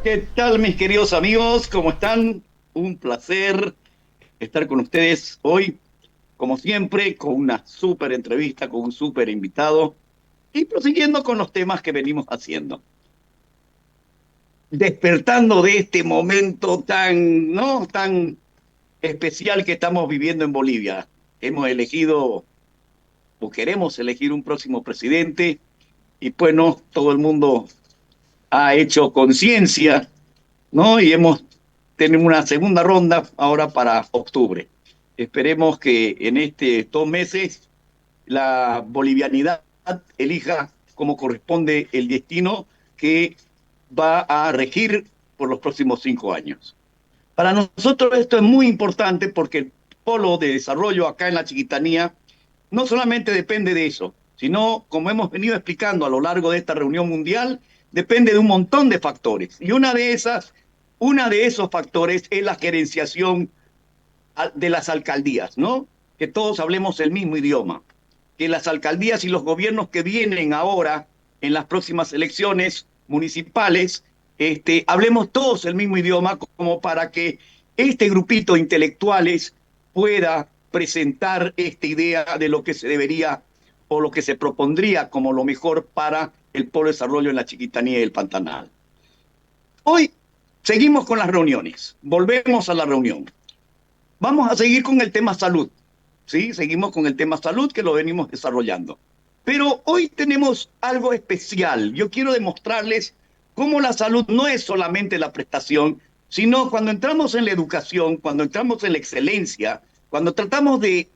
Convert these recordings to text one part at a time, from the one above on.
¿Qué tal, mis queridos amigos? ¿Cómo están? Un placer estar con ustedes hoy, como siempre, con una súper entrevista, con un súper invitado y prosiguiendo con los temas que venimos haciendo. Despertando de este momento tan, ¿no? Tan especial que estamos viviendo en Bolivia. Hemos elegido o queremos elegir un próximo presidente y bueno, todo el mundo ha hecho conciencia, ¿no? Y tenemos una segunda ronda ahora para octubre. Esperemos que en estos 2 meses la bolivianidad elija como corresponde el destino que va a regir por los próximos 5 años. Para nosotros esto es muy importante porque el polo de desarrollo acá en la Chiquitanía no solamente depende de eso, sino, como hemos venido explicando a lo largo de esta reunión mundial, depende de un montón de factores. Y una de esos factores es la gerenciación de las alcaldías, ¿no? Que todos hablemos el mismo idioma, que las alcaldías y los gobiernos que vienen ahora en las próximas elecciones municipales, hablemos todos el mismo idioma como para que este grupito de intelectuales pueda presentar esta idea de lo que se debería o lo que se propondría como lo mejor para el polo de desarrollo en la Chiquitanía y el Pantanal. Hoy seguimos con las reuniones, volvemos a la reunión. Vamos a seguir con el tema salud, ¿sí? Seguimos con el tema salud que lo venimos desarrollando. Pero hoy tenemos algo especial. Yo quiero demostrarles cómo la salud no es solamente la prestación, sino cuando entramos en la educación, cuando entramos en la excelencia, cuando tratamos de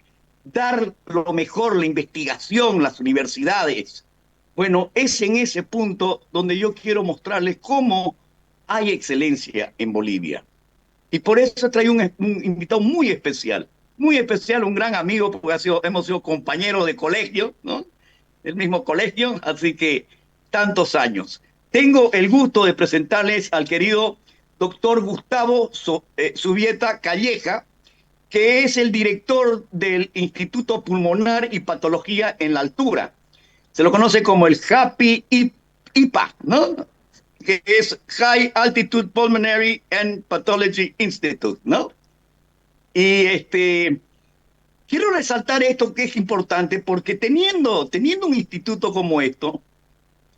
dar lo mejor, la investigación, las universidades. Bueno, es en ese punto donde yo quiero mostrarles cómo hay excelencia en Bolivia. Y por eso trae un invitado muy especial, un gran amigo, porque hemos sido compañeros de colegio, ¿no? El mismo colegio, así que tantos años. Tengo el gusto de presentarles al querido doctor Gustavo Subieta Calleja, que es el director del Instituto Pulmonar y Patología en la Altura. Se lo conoce como el Happy IPA, ¿no? Que es High Altitude Pulmonary and Pathology Institute, ¿no? Y quiero resaltar esto que es importante porque teniendo un instituto como esto,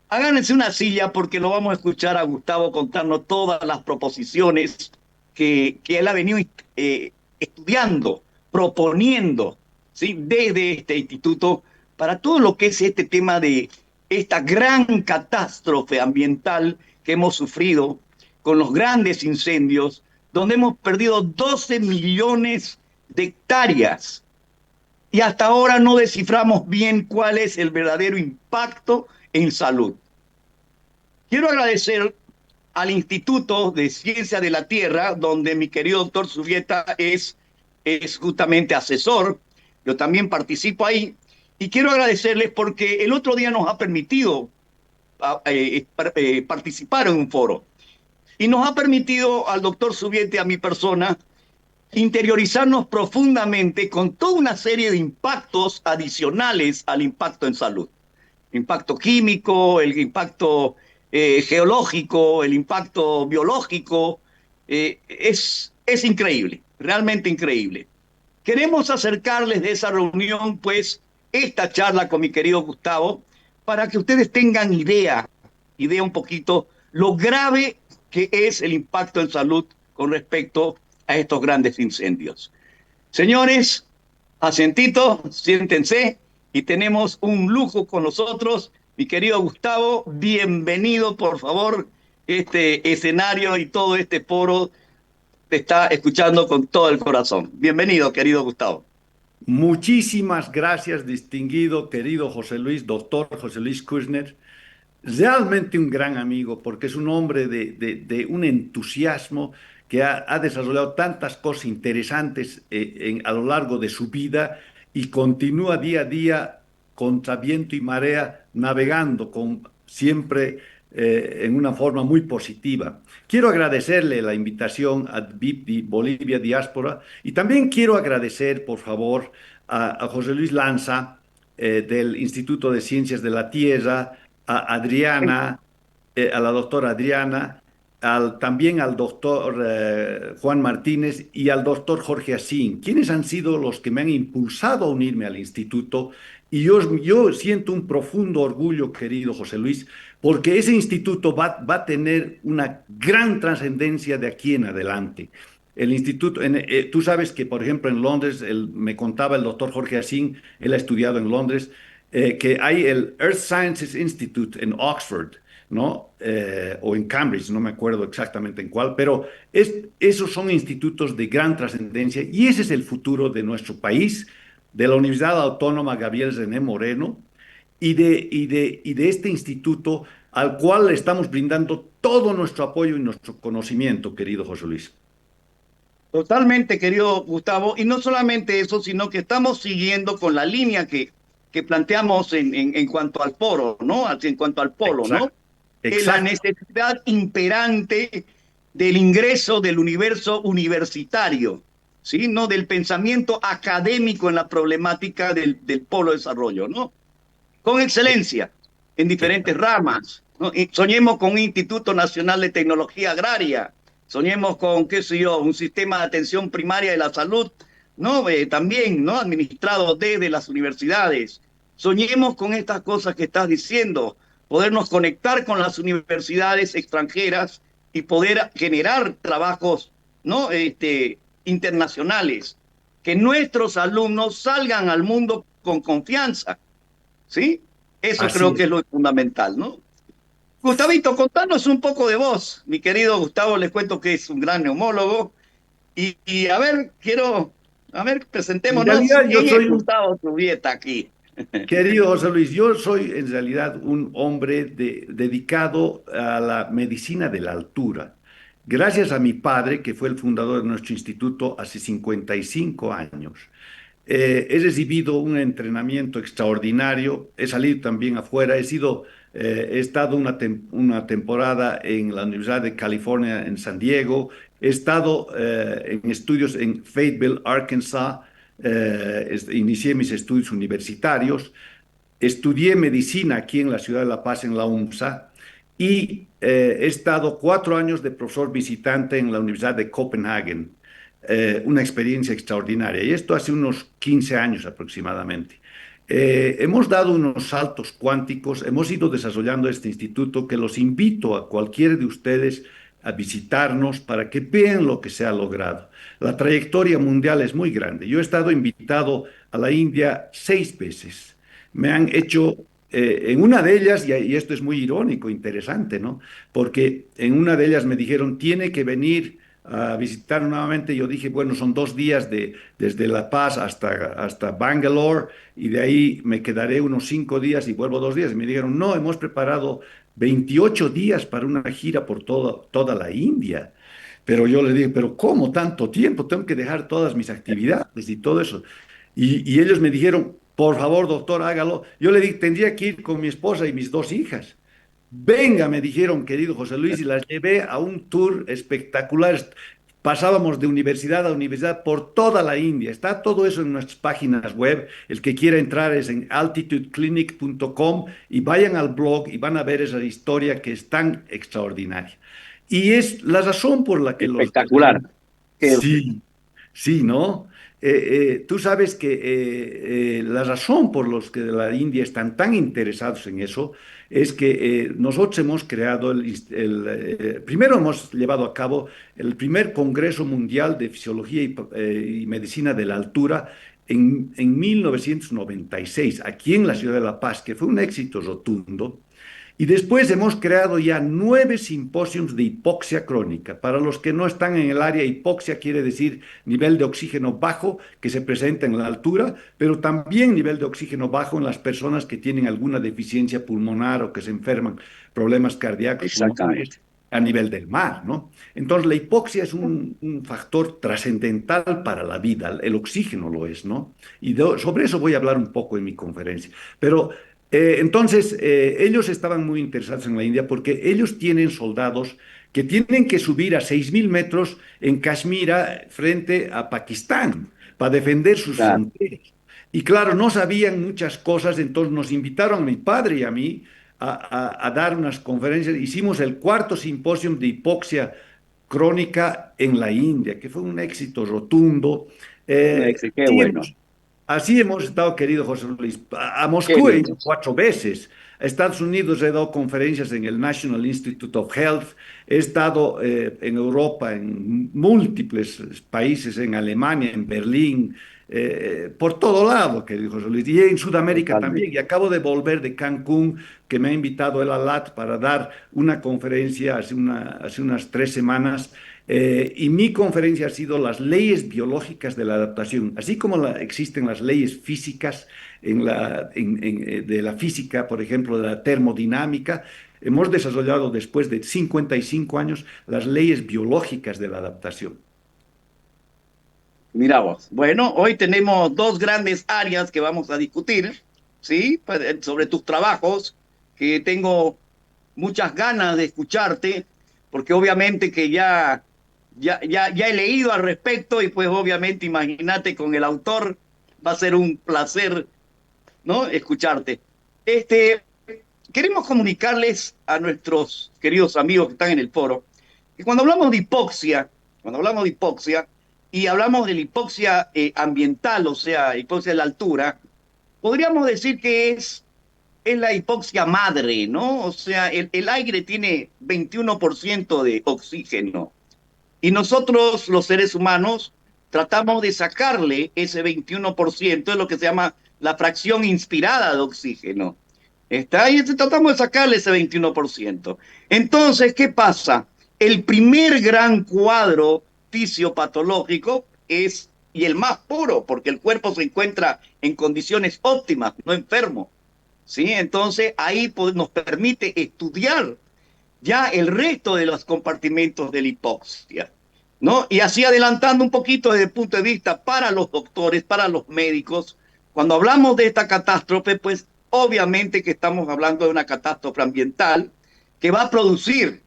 háganse una silla porque lo vamos a escuchar a Gustavo contarnos todas las proposiciones que él ha venido estudiando, proponiendo, ¿sí? Desde este instituto para todo lo que es este tema de esta gran catástrofe ambiental que hemos sufrido con los grandes incendios, donde hemos perdido 12 millones de hectáreas y hasta ahora no desciframos bien cuál es el verdadero impacto en salud. Quiero agradecer al Instituto de Ciencia de la Tierra, donde mi querido doctor Subieta es justamente asesor. Yo también participo ahí. Y quiero agradecerles porque el otro día nos ha permitido participar en un foro. Y nos ha permitido al doctor Subieta y a mi persona interiorizarnos profundamente con toda una serie de impactos adicionales al impacto en salud. Impacto químico, el impacto geológico, el impacto biológico, es increíble, realmente increíble. Queremos acercarles de esa reunión, pues, esta charla con mi querido Gustavo, para que ustedes tengan idea un poquito lo grave que es el impacto en salud con respecto a estos grandes incendios. Señores, asentito, siéntense y tenemos un lujo con nosotros. Mi querido Gustavo, bienvenido, por favor. Este escenario y todo este foro te está escuchando con todo el corazón. Bienvenido, querido Gustavo. Muchísimas gracias, distinguido, querido José Luis, doctor José Luis Kushner. Realmente un gran amigo, porque es un hombre de un entusiasmo que ha desarrollado tantas cosas interesantes a lo largo de su vida y continúa día a día contra viento y marea, navegando con siempre en una forma muy positiva. Quiero agradecerle la invitación a VIP Bolivia Diáspora y también quiero agradecer, por favor, a José Luis Lanza del Instituto de Ciencias de la Tierra, a Adriana, a la doctora Adriana también al doctor Juan Martínez y al doctor Jorge Asín, quienes han sido los que me han impulsado a unirme al instituto. Y yo siento un profundo orgullo, querido José Luis, porque ese instituto va a tener una gran trascendencia de aquí en adelante. El instituto, tú sabes que, por ejemplo, en Londres, me contaba el doctor Jorge Asín, él ha estudiado en Londres, que hay el Earth Sciences Institute en Oxford, ¿no? O en Cambridge, no me acuerdo exactamente en cuál, pero esos son institutos de gran trascendencia y ese es el futuro de nuestro país, de la Universidad Autónoma Gabriel René Moreno y de este instituto al cual le estamos brindando todo nuestro apoyo y nuestro conocimiento, querido José Luis. Totalmente, querido Gustavo. Y no solamente eso, sino que estamos siguiendo con la línea que planteamos en cuanto al foro, ¿no? En cuanto al polo, ¿no? Exacto, Que la exacto, necesidad imperante del ingreso del universo universitario, ¿sí? ¿No? Del pensamiento académico en la problemática del polo de desarrollo, ¿no? Con excelencia en diferentes exacto. ramas, ¿no? Y soñemos con un Instituto Nacional de Tecnología Agraria, soñemos con, qué sé yo, un sistema de atención primaria de la salud, ¿no? También, ¿no? Administrado desde las universidades. Soñemos con estas cosas que estás diciendo, podernos conectar con las universidades extranjeras y poder generar trabajos, ¿no? Internacionales, que nuestros alumnos salgan al mundo con confianza, ¿sí? Eso Así creo que es. es lo fundamental, ¿no? Gustavito, contanos un poco de vos. Mi querido Gustavo, les cuento que es un gran neumólogo. Y a ver, En presentémonos. realidad yo ¿Quién es soy un Gustavo Turbieta aquí? Querido José Luis, yo soy en realidad un hombre dedicado a la medicina de la altura. Gracias a mi padre, que fue el fundador de nuestro instituto hace 55 años, he recibido un entrenamiento extraordinario, he salido también afuera, he estado una temporada en la Universidad de California en San Diego, he estado en estudios en Fayetteville, Arkansas, inicié mis estudios universitarios. Estudié medicina aquí en la ciudad de La Paz, en la UMSA, y he estado 4 años de profesor visitante en la Universidad de Copenhague, una experiencia extraordinaria. Y esto hace unos 15 años aproximadamente. Hemos dado unos saltos cuánticos, hemos ido desarrollando este instituto que los invito a cualquiera de ustedes a visitarnos para que vean lo que se ha logrado. La trayectoria mundial es muy grande. Yo he estado invitado a la India 6 veces. Me han hecho, en una de ellas, y esto es muy irónico, interesante, ¿no? Porque en una de ellas me dijeron, tiene que venir a visitar nuevamente. Yo dije, bueno, son 2 días desde La Paz hasta Bangalore, y de ahí me quedaré unos 5 días y vuelvo 2 días. Y me dijeron, no, hemos preparado 28 días para una gira por toda la India. Pero yo les dije, pero ¿cómo tanto tiempo? Tengo que dejar todas mis actividades y todo eso. Y ellos me dijeron, por favor, doctor, hágalo. Yo le dije, tendría que ir con mi esposa y mis 2 hijas. Venga, me dijeron, querido José Luis, y las llevé a un tour espectacular. Pasábamos de universidad a universidad por toda la India. Está todo eso en nuestras páginas web. El que quiera entrar es en altitudeclinic.com y vayan al blog y van a ver esa historia que es tan extraordinaria. Y es la razón por la que los... Espectacular. Que Sí, sí, ¿no? Tú sabes que la razón por los que la India están tan interesados en eso es que nosotros hemos creado primero hemos llevado a cabo el primer Congreso Mundial de Fisiología y Medicina de la Altura en 1996, aquí en la ciudad de La Paz, que fue un éxito rotundo. Y después hemos creado ya 9 simposios de hipoxia crónica. Para los que no están en el área, hipoxia quiere decir nivel de oxígeno bajo que se presenta en la altura, pero también nivel de oxígeno bajo en las personas que tienen alguna deficiencia pulmonar o que se enferman, problemas cardíacos pulmonares exactamente. a nivel del mar, ¿no? Entonces la hipoxia es un factor trascendental para la vida, el oxígeno lo es, ¿no? Y sobre eso voy a hablar un poco en mi conferencia. Pero entonces, ellos estaban muy interesados en la India porque ellos tienen soldados que tienen que subir a 6.000 metros en Kashmir frente a Pakistán para defender sus Claro. fronteras. Y claro, no sabían muchas cosas, entonces nos invitaron a mi padre y a mí a dar unas conferencias. Hicimos el cuarto simposio de hipoxia crónica en la India, que fue un éxito rotundo. Qué Sí, bueno, así hemos estado, querido José Luis. A qué Moscú he lindo. ido 4 veces. A Estados Unidos he dado conferencias en el National Institute of Health. He estado en Europa, en múltiples países, en Alemania, en Berlín, por todo lado, querido José Luis. Y en Sudamérica también. Totalmente. Y acabo de volver de Cancún, que me ha invitado el ALAT para dar una conferencia hace unas 3 semanas, y mi conferencia ha sido las leyes biológicas de la adaptación, así como existen las leyes físicas de la física, por ejemplo, de la termodinámica. Hemos desarrollado después de 55 años las leyes biológicas de la adaptación. Mira vos. Bueno, hoy tenemos dos grandes áreas que vamos a discutir, ¿sí? Sobre tus trabajos, que tengo muchas ganas de escucharte, porque obviamente que ya he leído al respecto y pues obviamente imagínate con el autor, va a ser un placer, ¿no? Escucharte. Este, queremos comunicarles a nuestros queridos amigos que están en el foro que cuando hablamos de hipoxia y hablamos de la hipoxia ambiental, o sea, hipoxia de la altura, podríamos decir que es la hipoxia madre, ¿no? O sea, el aire tiene 21% de oxígeno y nosotros, los seres humanos, tratamos de sacarle ese 21%, es lo que se llama la fracción inspirada de oxígeno. Está ahí, tratamos de sacarle ese 21%. Entonces, ¿qué pasa? El primer gran cuadro fisiopatológico es, y el más puro, porque el cuerpo se encuentra en condiciones óptimas, no enfermo. ¿Sí? Entonces, ahí nos permite estudiar ya el resto de los compartimentos de la hipoxia, ¿no? Y así adelantando un poquito desde el punto de vista para los doctores, para los médicos, cuando hablamos de esta catástrofe, pues obviamente que estamos hablando de una catástrofe ambiental que va a producir,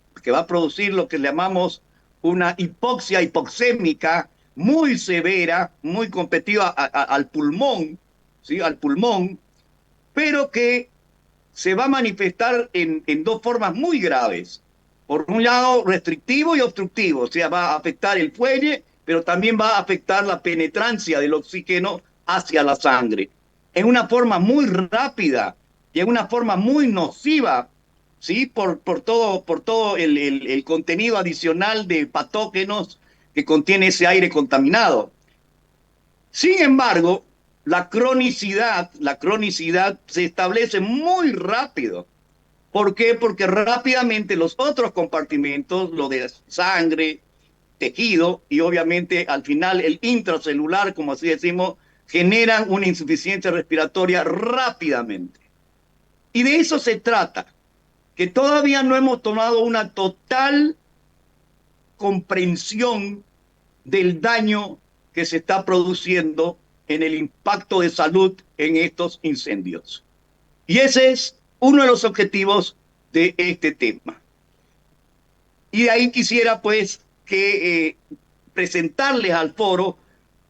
lo que llamamos una hipoxia hipoxémica muy severa, muy competitiva al pulmón, ¿sí? Al pulmón, pero que se va a manifestar en dos formas muy graves. Por un lado, restrictivo y obstructivo, o sea, va a afectar el fuelle, pero también va a afectar la penetrancia del oxígeno hacia la sangre. En una forma muy rápida y en una forma muy nociva, ¿sí? Por todo el contenido adicional de patógenos que contiene ese aire contaminado. Sin embargo, la cronicidad se establece muy rápido. ¿Por qué? Porque rápidamente los otros compartimentos, lo de sangre, tejido y obviamente al final el intracelular, como así decimos, generan una insuficiencia respiratoria rápidamente. Y de eso se trata, que todavía no hemos tomado una total comprensión del daño que se está produciendo en el impacto de salud en estos incendios. Y ese es uno de los objetivos de este tema. Y de ahí quisiera pues que presentarles al foro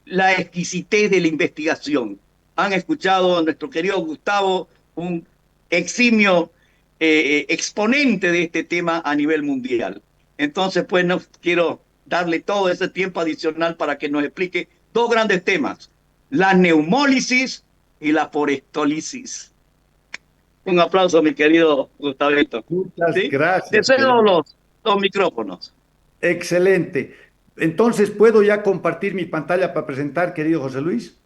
la exquisitez de la investigación. Han escuchado a nuestro querido Gustavo, un eximio exponente de este tema a nivel mundial. Entonces, pues no quiero darle todo ese tiempo adicional para que nos explique dos grandes temas, la neumólisis y la forestólisis. Un aplauso, mi querido Gustavito. Muchas ¿Sí? Te gracias, cedo querido. los micrófonos. Excelente. Entonces, ¿puedo ya compartir mi pantalla para presentar, querido José Luis?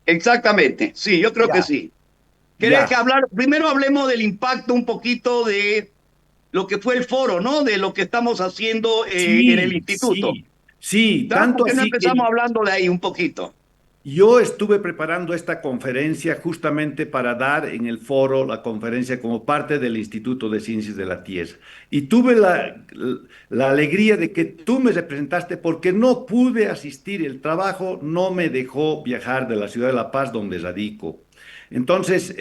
Exactamente, sí, yo creo que Ya, sí. ¿Querés que ya. hablar? Primero hablemos del impacto un poquito de lo que fue el foro, ¿no? De lo que estamos haciendo en el Sí, instituto. sí, sí, ¿Está? ¿Por tanto qué no así empezamos que hablando de ahí un poquito? yo estuve preparando esta conferencia justamente para dar en el foro la conferencia como parte del Instituto de Ciencias de la Tierra. Y tuve la alegría de que tú me representaste porque no pude asistir. El trabajo no me dejó viajar de la ciudad de La Paz, donde radico. Entonces,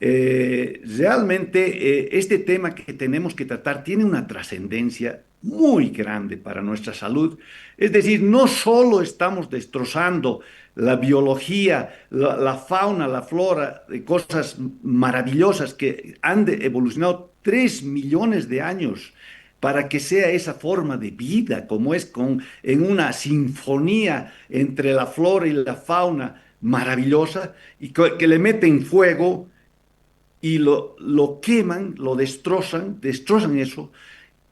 realmente este tema que tenemos que tratar tiene una trascendencia muy grande para nuestra salud. Es decir, no solo estamos destrozando la biología, la fauna, la flora, de cosas maravillosas que han evolucionado 3 millones de años para que sea esa forma de vida, como es en una sinfonía entre la flora y la fauna maravillosa, y que le meten fuego y lo queman, lo destrozan eso,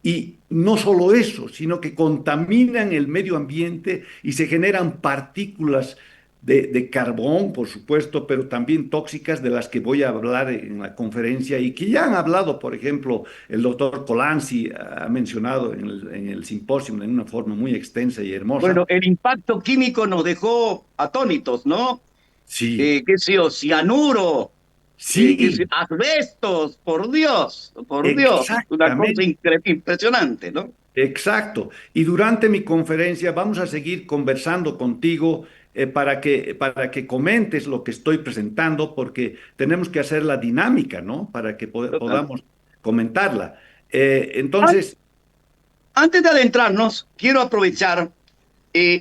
y no solo eso, sino que contaminan el medio ambiente y se generan partículas de carbón, por supuesto, pero también tóxicas de las que voy a hablar en la conferencia y que ya han hablado, por ejemplo, el doctor Colanzi ha mencionado en el simposio en una forma muy extensa y Bueno, hermosa. el impacto químico nos dejó atónitos, ¿no? Sí, Qué sé yo, cianuro, qué sé, sí, asbestos, por Dios, una cosa exactamente. impresionante, ¿no? Exacto. Y durante mi conferencia vamos a seguir conversando contigo para que comentes lo que estoy presentando, porque tenemos que hacer la dinámica, ¿no? Para que Total. podamos comentarla. An- Entonces, Antes de adentrarnos, quiero aprovechar,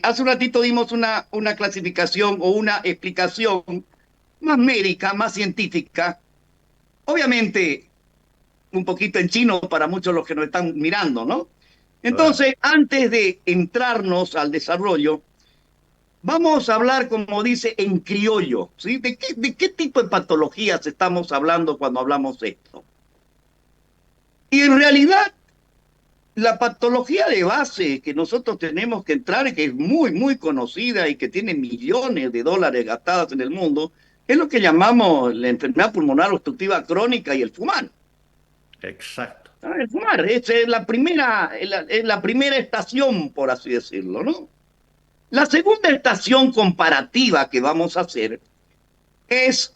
hace un ratito dimos una clasificación o una explicación más médica, más científica, obviamente un poquito en chino para muchos de los que nos están mirando, ¿no? claro, Entonces, antes de entrarnos al desarrollo, vamos a hablar, como dice, en criollo, ¿sí? ¿De qué tipo de patologías estamos hablando cuando hablamos de esto? Y en realidad, la patología de base que nosotros tenemos que entrar, que es muy, muy conocida y que tiene millones de dólares gastados en el mundo, es lo que llamamos la enfermedad pulmonar obstructiva crónica y el fumar. exacto. El fumar es la primera estación, por así decirlo, ¿no? La segunda estación comparativa que vamos a hacer es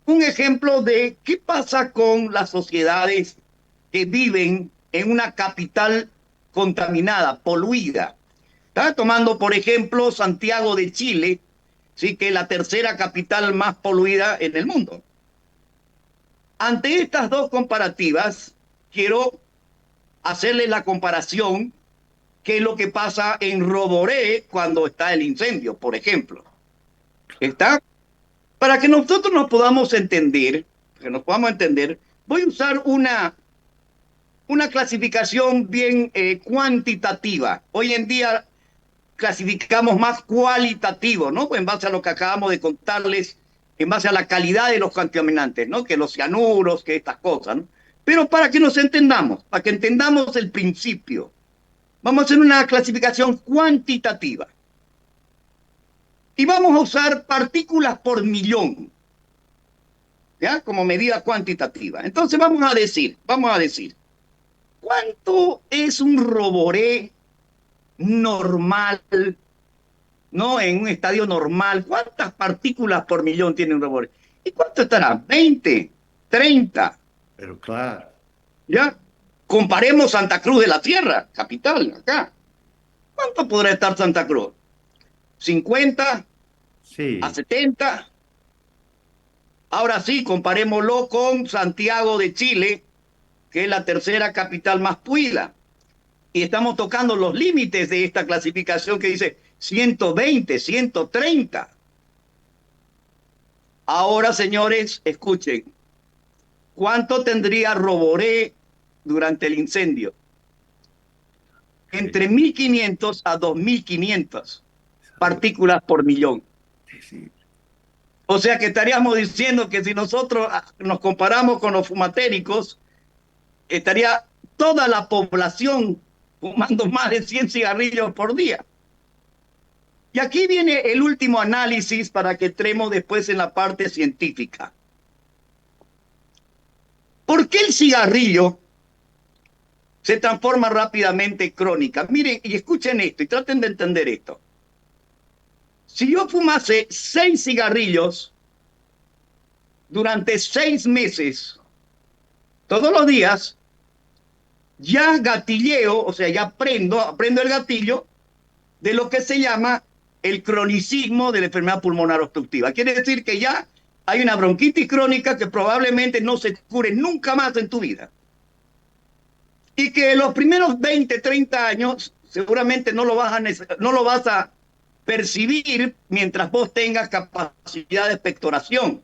un ejemplo de qué pasa con las sociedades que viven en una capital contaminada, poluida. Estaba tomando, por ejemplo, Santiago de Chile, sí, que es la tercera capital más poluida en el mundo. Ante estas dos comparativas, quiero hacerles la comparación qué es lo que pasa en Roboré cuando está el incendio, por ejemplo. ¿Está? Para que nosotros nos podamos entender, voy a usar una clasificación bien cuantitativa. Hoy en día clasificamos más cualitativo, ¿no? En base a lo que acabamos de contarles, en base a la calidad de los contaminantes, ¿no? Que los cianuros, que estas cosas, ¿no? Pero para que nos entendamos, para que entendamos el principio, vamos a hacer una clasificación cuantitativa y vamos a usar partículas por millón, ¿ya? Como medida cuantitativa. Entonces vamos a decir, ¿cuánto es un roboré normal, ¿no? En un estadio normal, ¿cuántas partículas por millón tiene un roboré? ¿Y cuánto estará? 20, 30, Pero claro, ¿ya? Comparemos Santa Cruz de la Sierra, capital, acá. ¿Cuánto podrá estar Santa Cruz? 50 a sí, 70. Ahora sí, comparémoslo con Santiago de Chile, que es la tercera capital más puida. Y estamos tocando los límites de esta clasificación que dice 120, 130. Ahora, señores, escuchen, ¿cuánto tendría Roboré durante el incendio? sí, Entre 1.500 a 2.500 partículas por millón. sí, sí, O sea que estaríamos diciendo que si nosotros nos comparamos con los fumatéricos, estaría toda la población fumando más de 100 cigarrillos por día. Y aquí viene el último análisis para que entremos después en la parte científica. ¿Por qué el cigarrillo se transforma rápidamente en crónica? Miren y escuchen esto y traten de entender esto. Si yo fumase 6 cigarrillos durante 6 meses, todos los días, ya gatilleo, o sea, ya aprendo el gatillo de lo que se llama el cronicismo de la enfermedad pulmonar obstructiva. Quiere decir que ya hay una bronquitis crónica que probablemente no se cure nunca más en tu vida. Y que los primeros 20, 30 años seguramente no lo vas a percibir mientras vos tengas capacidad de expectoración.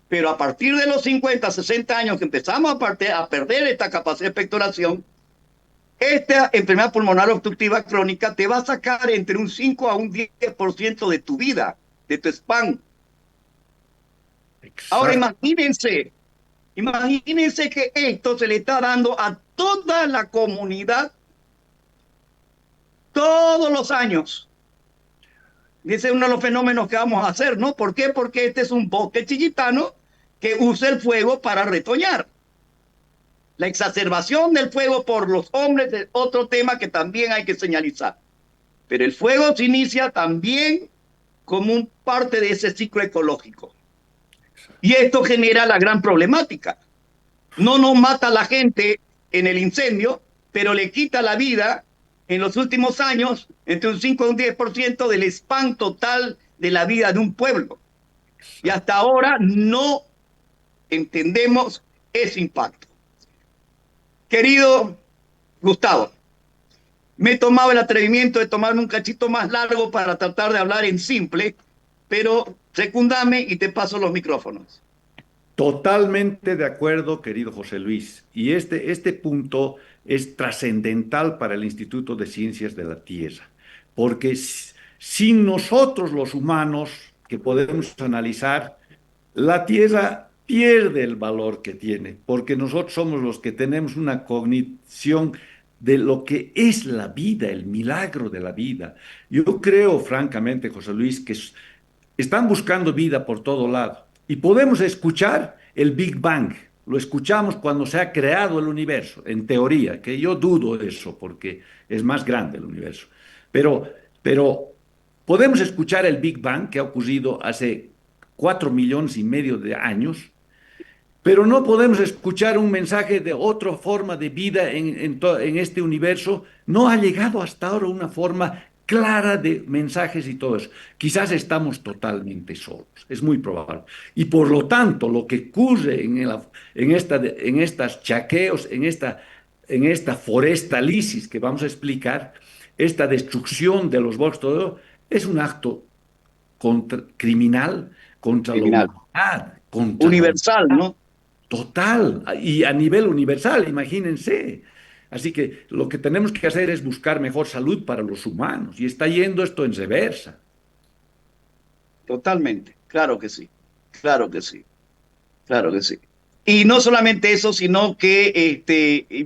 Pero a partir de los 50, 60 años que empezamos a perder esta capacidad de expectoración, esta enfermedad pulmonar obstructiva crónica te va a sacar entre un 5 a un 10% de tu vida, de tu span. Ahora Exacto. imagínense que esto se le está dando a toda la comunidad todos los años. Ese es uno de los fenómenos que vamos a hacer, ¿no? ¿Por qué? Porque este es un bosque chillitano que usa el fuego para retoñar. La exacerbación del fuego por los hombres es otro tema que también hay que señalizar. Pero el fuego se inicia también como un parte de ese ciclo ecológico. Y esto genera la gran problemática. No nos mata a la gente en el incendio, pero le quita la vida en los últimos años entre un 5 y un 10% del span total de la vida de un pueblo. Y hasta ahora no entendemos ese impacto. Querido Gustavo, me he tomado el atrevimiento de tomarme un cachito más largo para tratar de hablar en simple, pero secundame y te paso los micrófonos. Totalmente de acuerdo, querido José Luis. Y este punto es trascendental para el Instituto de Ciencias de la Tierra, porque sin nosotros los humanos que podemos analizar, la Tierra pierde el valor que tiene, porque nosotros somos los que tenemos una cognición de lo que es la vida, el milagro de la vida. Yo creo, francamente, José Luis, que están buscando vida por todo lado y podemos escuchar el Big Bang. Lo escuchamos cuando se ha creado el universo, en teoría, que yo dudo de eso porque es más grande el universo. Pero podemos escuchar el Big Bang que ha ocurrido hace 4,5 millones de años, pero no podemos escuchar un mensaje de otra forma de vida en este universo. No ha llegado hasta ahora una forma clara de mensajes y todo eso. Quizás estamos totalmente solos, es muy probable. Y por lo tanto, lo que ocurre en estas chaqueos, en esta forestalisis que vamos a explicar, esta destrucción de los bosques, todo, es un acto criminal contra la Criminal. humanidad, contra la Universal, ¿no? total, y a nivel universal, imagínense. Así que lo que tenemos que hacer es buscar mejor salud para los humanos, y está yendo esto en reversa. Totalmente. Claro que sí. Claro que sí. Claro que sí. Y no solamente eso, sino que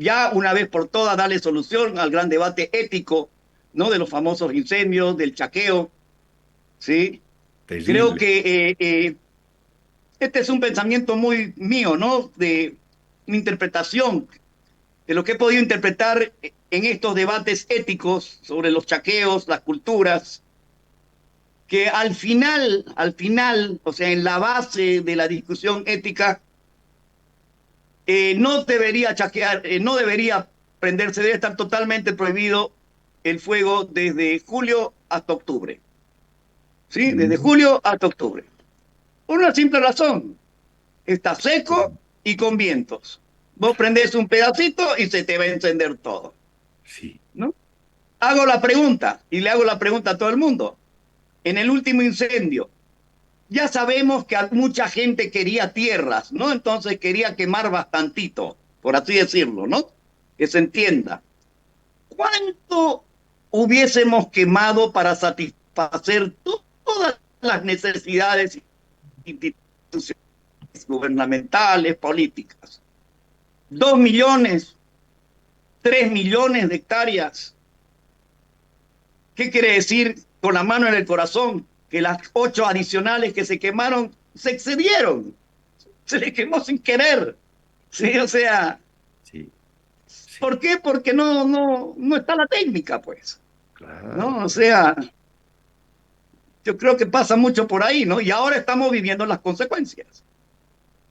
ya una vez por todas darle solución al gran debate ético, ¿no? De los famosos incendios, del chaqueo, ¿sí? Creo Terrible. que este es un pensamiento muy mío, ¿no? De una interpretación de lo que he podido interpretar en estos debates éticos sobre los chaqueos, las culturas, que al final, o sea, en la base de la discusión ética, no debería chaquear, no debería prenderse, debe estar totalmente prohibido el fuego desde julio hasta octubre. ¿Sí? Desde Mm, julio hasta octubre. Por una simple razón. Está seco y con vientos. Vos prendés un pedacito y se te va a encender todo. sí. ¿No? Hago la pregunta y le hago la pregunta a todo el mundo. En el último incendio, ya sabemos que mucha gente quería tierras, ¿no? Entonces quería quemar bastantito, por así decirlo, ¿no? Que se entienda. ¿Cuánto hubiésemos quemado para satisfacer todas las necesidades institucionales, gubernamentales, políticas? 2 millones, 3 millones de hectáreas. ¿Qué quiere decir con la mano en el corazón? Que las 8 adicionales que se quemaron se excedieron. Se les quemó sin querer. Sí, o sea, Sí, sí, ¿por qué? Porque no está la técnica, pues. claro. ¿No? O sea, yo creo que pasa mucho por ahí, ¿no? Y ahora estamos viviendo las consecuencias.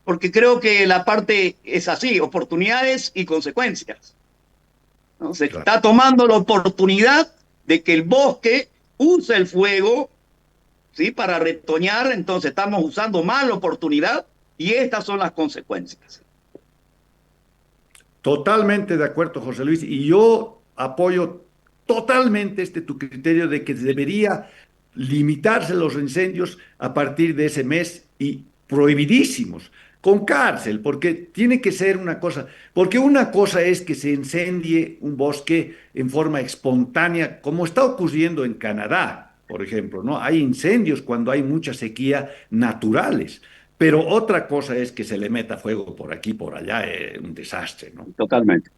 Porque creo que la parte es así, oportunidades y consecuencias, ¿no? Se Claro. está tomando la oportunidad de que el bosque use el fuego ¿sí? Para retoñar, entonces estamos usando mal la oportunidad y estas son las consecuencias. Totalmente de acuerdo, José Luis, y yo apoyo totalmente tu criterio de que debería limitarse los incendios a partir de ese mes y prohibidísimos, con cárcel, porque tiene que ser una cosa, porque una cosa es que se incendie un bosque en forma espontánea, como está ocurriendo en Canadá, por ejemplo, ¿no? Hay incendios cuando hay mucha sequía naturales. Pero otra cosa es que se le meta fuego por aquí, por allá, un desastre, ¿no? Totalmente.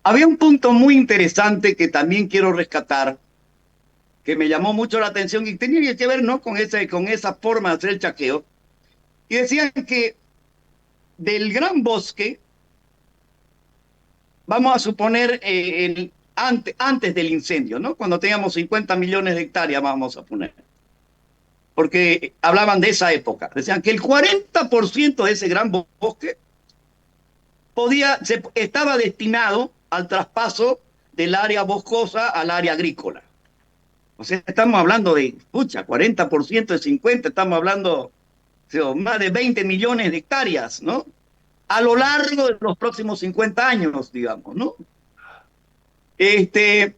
Había un punto muy interesante que también quiero rescatar, que me llamó mucho la atención y tenía que ver, ¿no? Con esa forma de hacer el chaqueo. Y decían que del gran bosque, vamos a suponer antes del incendio, ¿no? Cuando teníamos 50 millones de hectáreas, vamos a poner. Porque hablaban de esa época. Decían que el 40% de ese gran bosque estaba destinado al traspaso del área boscosa al área agrícola. O sea, estamos hablando de, pucha, 40% de 50, estamos hablando, o sea, más de 20 millones de hectáreas, ¿no? A lo largo de los próximos 50 años, digamos, ¿no? Este,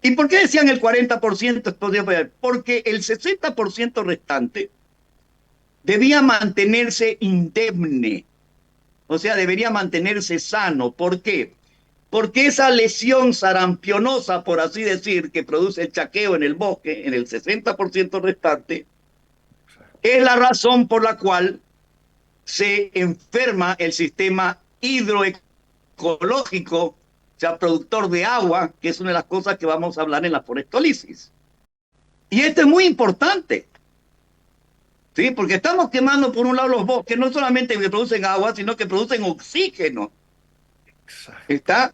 ¿Y por qué decían el 40%? Porque el 60% restante debía mantenerse indemne, o sea, debería mantenerse sano. ¿Por qué? Porque esa lesión sarampionosa, por así decir, que produce el chaqueo en el bosque, en el 60% restante, es la razón por la cual se enferma el sistema hidroecológico, o sea, productor de agua, que es una de las cosas que vamos a hablar en la forestólisis. Y esto es muy importante, ¿sí? Porque estamos quemando por un lado los bosques, no solamente que producen agua, sino que producen oxígeno. Exacto. ¿Está?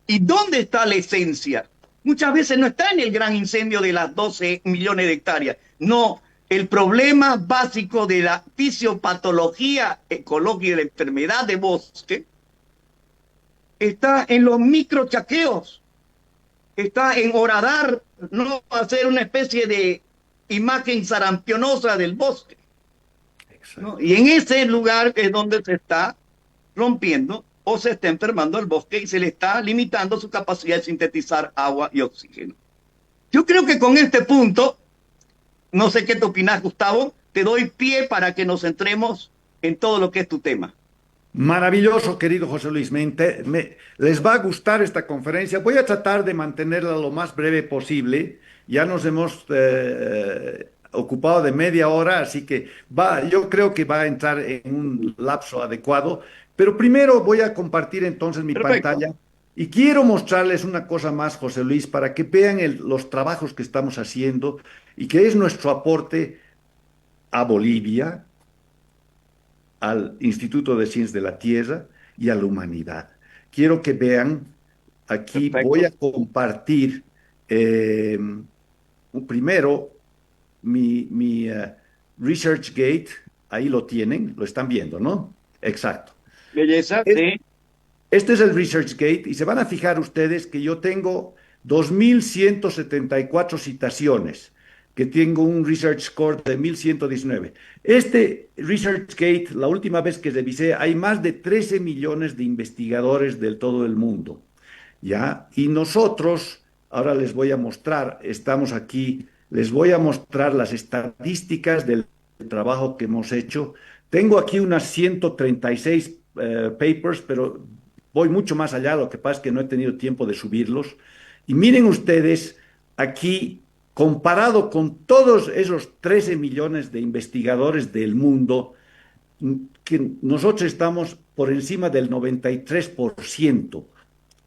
¿Y dónde está la esencia? Muchas veces no está en el gran incendio de las 12 millones de hectáreas. No, el problema básico de la fisiopatología ecológica y de la enfermedad de bosque está en los microchaqueos, está en horadar, no hacer una especie de imagen sarampionosa del bosque, ¿no? Exacto. Y en ese lugar es donde se está rompiendo o se está enfermando el bosque y se le está limitando su capacidad de sintetizar agua y oxígeno. Yo creo que con este punto, no sé qué te opinas, Gustavo, te doy pie para que nos centremos en todo lo que es tu tema. Maravilloso, querido José Luis. Les va a gustar esta conferencia. Voy a tratar de mantenerla lo más breve posible. Ya nos hemos ocupado de media hora, así que yo creo que va a entrar en un lapso adecuado. Pero primero voy a compartir entonces mi Perfecto. pantalla y quiero mostrarles una cosa más, José Luis, para que vean los trabajos que estamos haciendo y que es nuestro aporte a Bolivia, al Instituto de Ciencias de la Tierra y a la humanidad. Quiero que vean, aquí voy Perfecto. a compartir eh, primero mi ResearchGate, ahí lo tienen, lo están viendo, ¿no? Exacto. Belleza, Es- sí. Este es el ResearchGate y se van a fijar ustedes que yo tengo 2174 citaciones, que tengo un Research Score de 1119. Este ResearchGate, la última vez que revisé, hay más de 13 millones de investigadores del todo el mundo, ¿ya? Y nosotros, ahora les voy a mostrar, estamos aquí, les voy a mostrar las estadísticas del trabajo que hemos hecho. Tengo aquí unas 136 papers, pero voy mucho más allá, lo que pasa es que no he tenido tiempo de subirlos. Y miren ustedes, aquí, comparado con todos esos 13 millones de investigadores del mundo, que nosotros estamos por encima del 93%.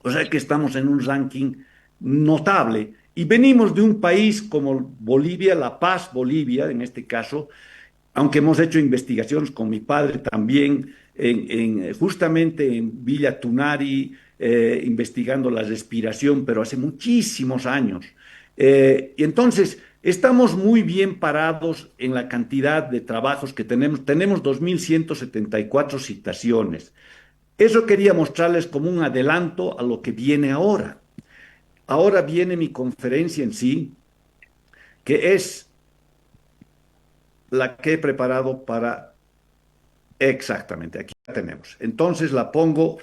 O sea que estamos en un ranking notable. Y venimos de un país como Bolivia, La Paz, Bolivia, en este caso, aunque hemos hecho investigaciones con mi padre también, justamente en Villa Tunari, investigando la respiración, pero hace muchísimos años. Y entonces, estamos muy bien parados en la cantidad de trabajos que tenemos. Tenemos 2174 citaciones. Eso quería mostrarles como un adelanto a lo que viene ahora. Ahora viene mi conferencia en sí, que es la que he preparado para exactamente, aquí la tenemos. Entonces la pongo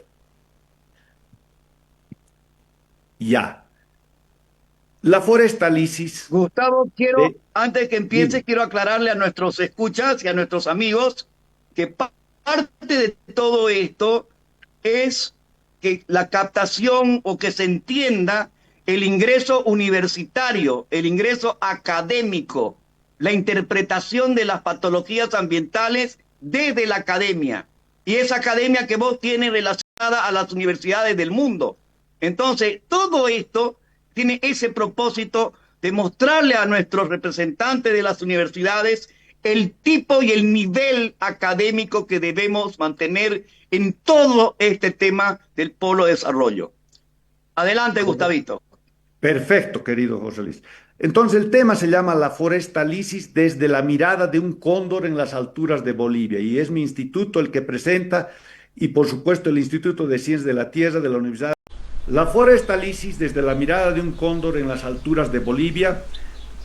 ya. La forestalisis Gustavo, quiero, de... antes que empiece, Dime. quiero aclararle a nuestros escuchas y a nuestros amigos que parte de todo esto es que la captación o que se entienda el ingreso universitario, el ingreso académico, la interpretación de las patologías ambientales desde la academia. Y esa academia que vos tienes relacionada a las universidades del mundo. Entonces, todo esto tiene ese propósito de mostrarle a nuestros representantes de las universidades el tipo y el nivel académico que debemos mantener en todo este tema del polo de desarrollo. Adelante, Gustavito. Perfecto, querido José Luis. Entonces el tema se llama la forestalisis desde la mirada de un cóndor en las alturas de Bolivia y es mi instituto el que presenta y por supuesto el Instituto de Ciencias de la Tierra de la Universidad. La forestalisis desde la mirada de un cóndor en las alturas de Bolivia.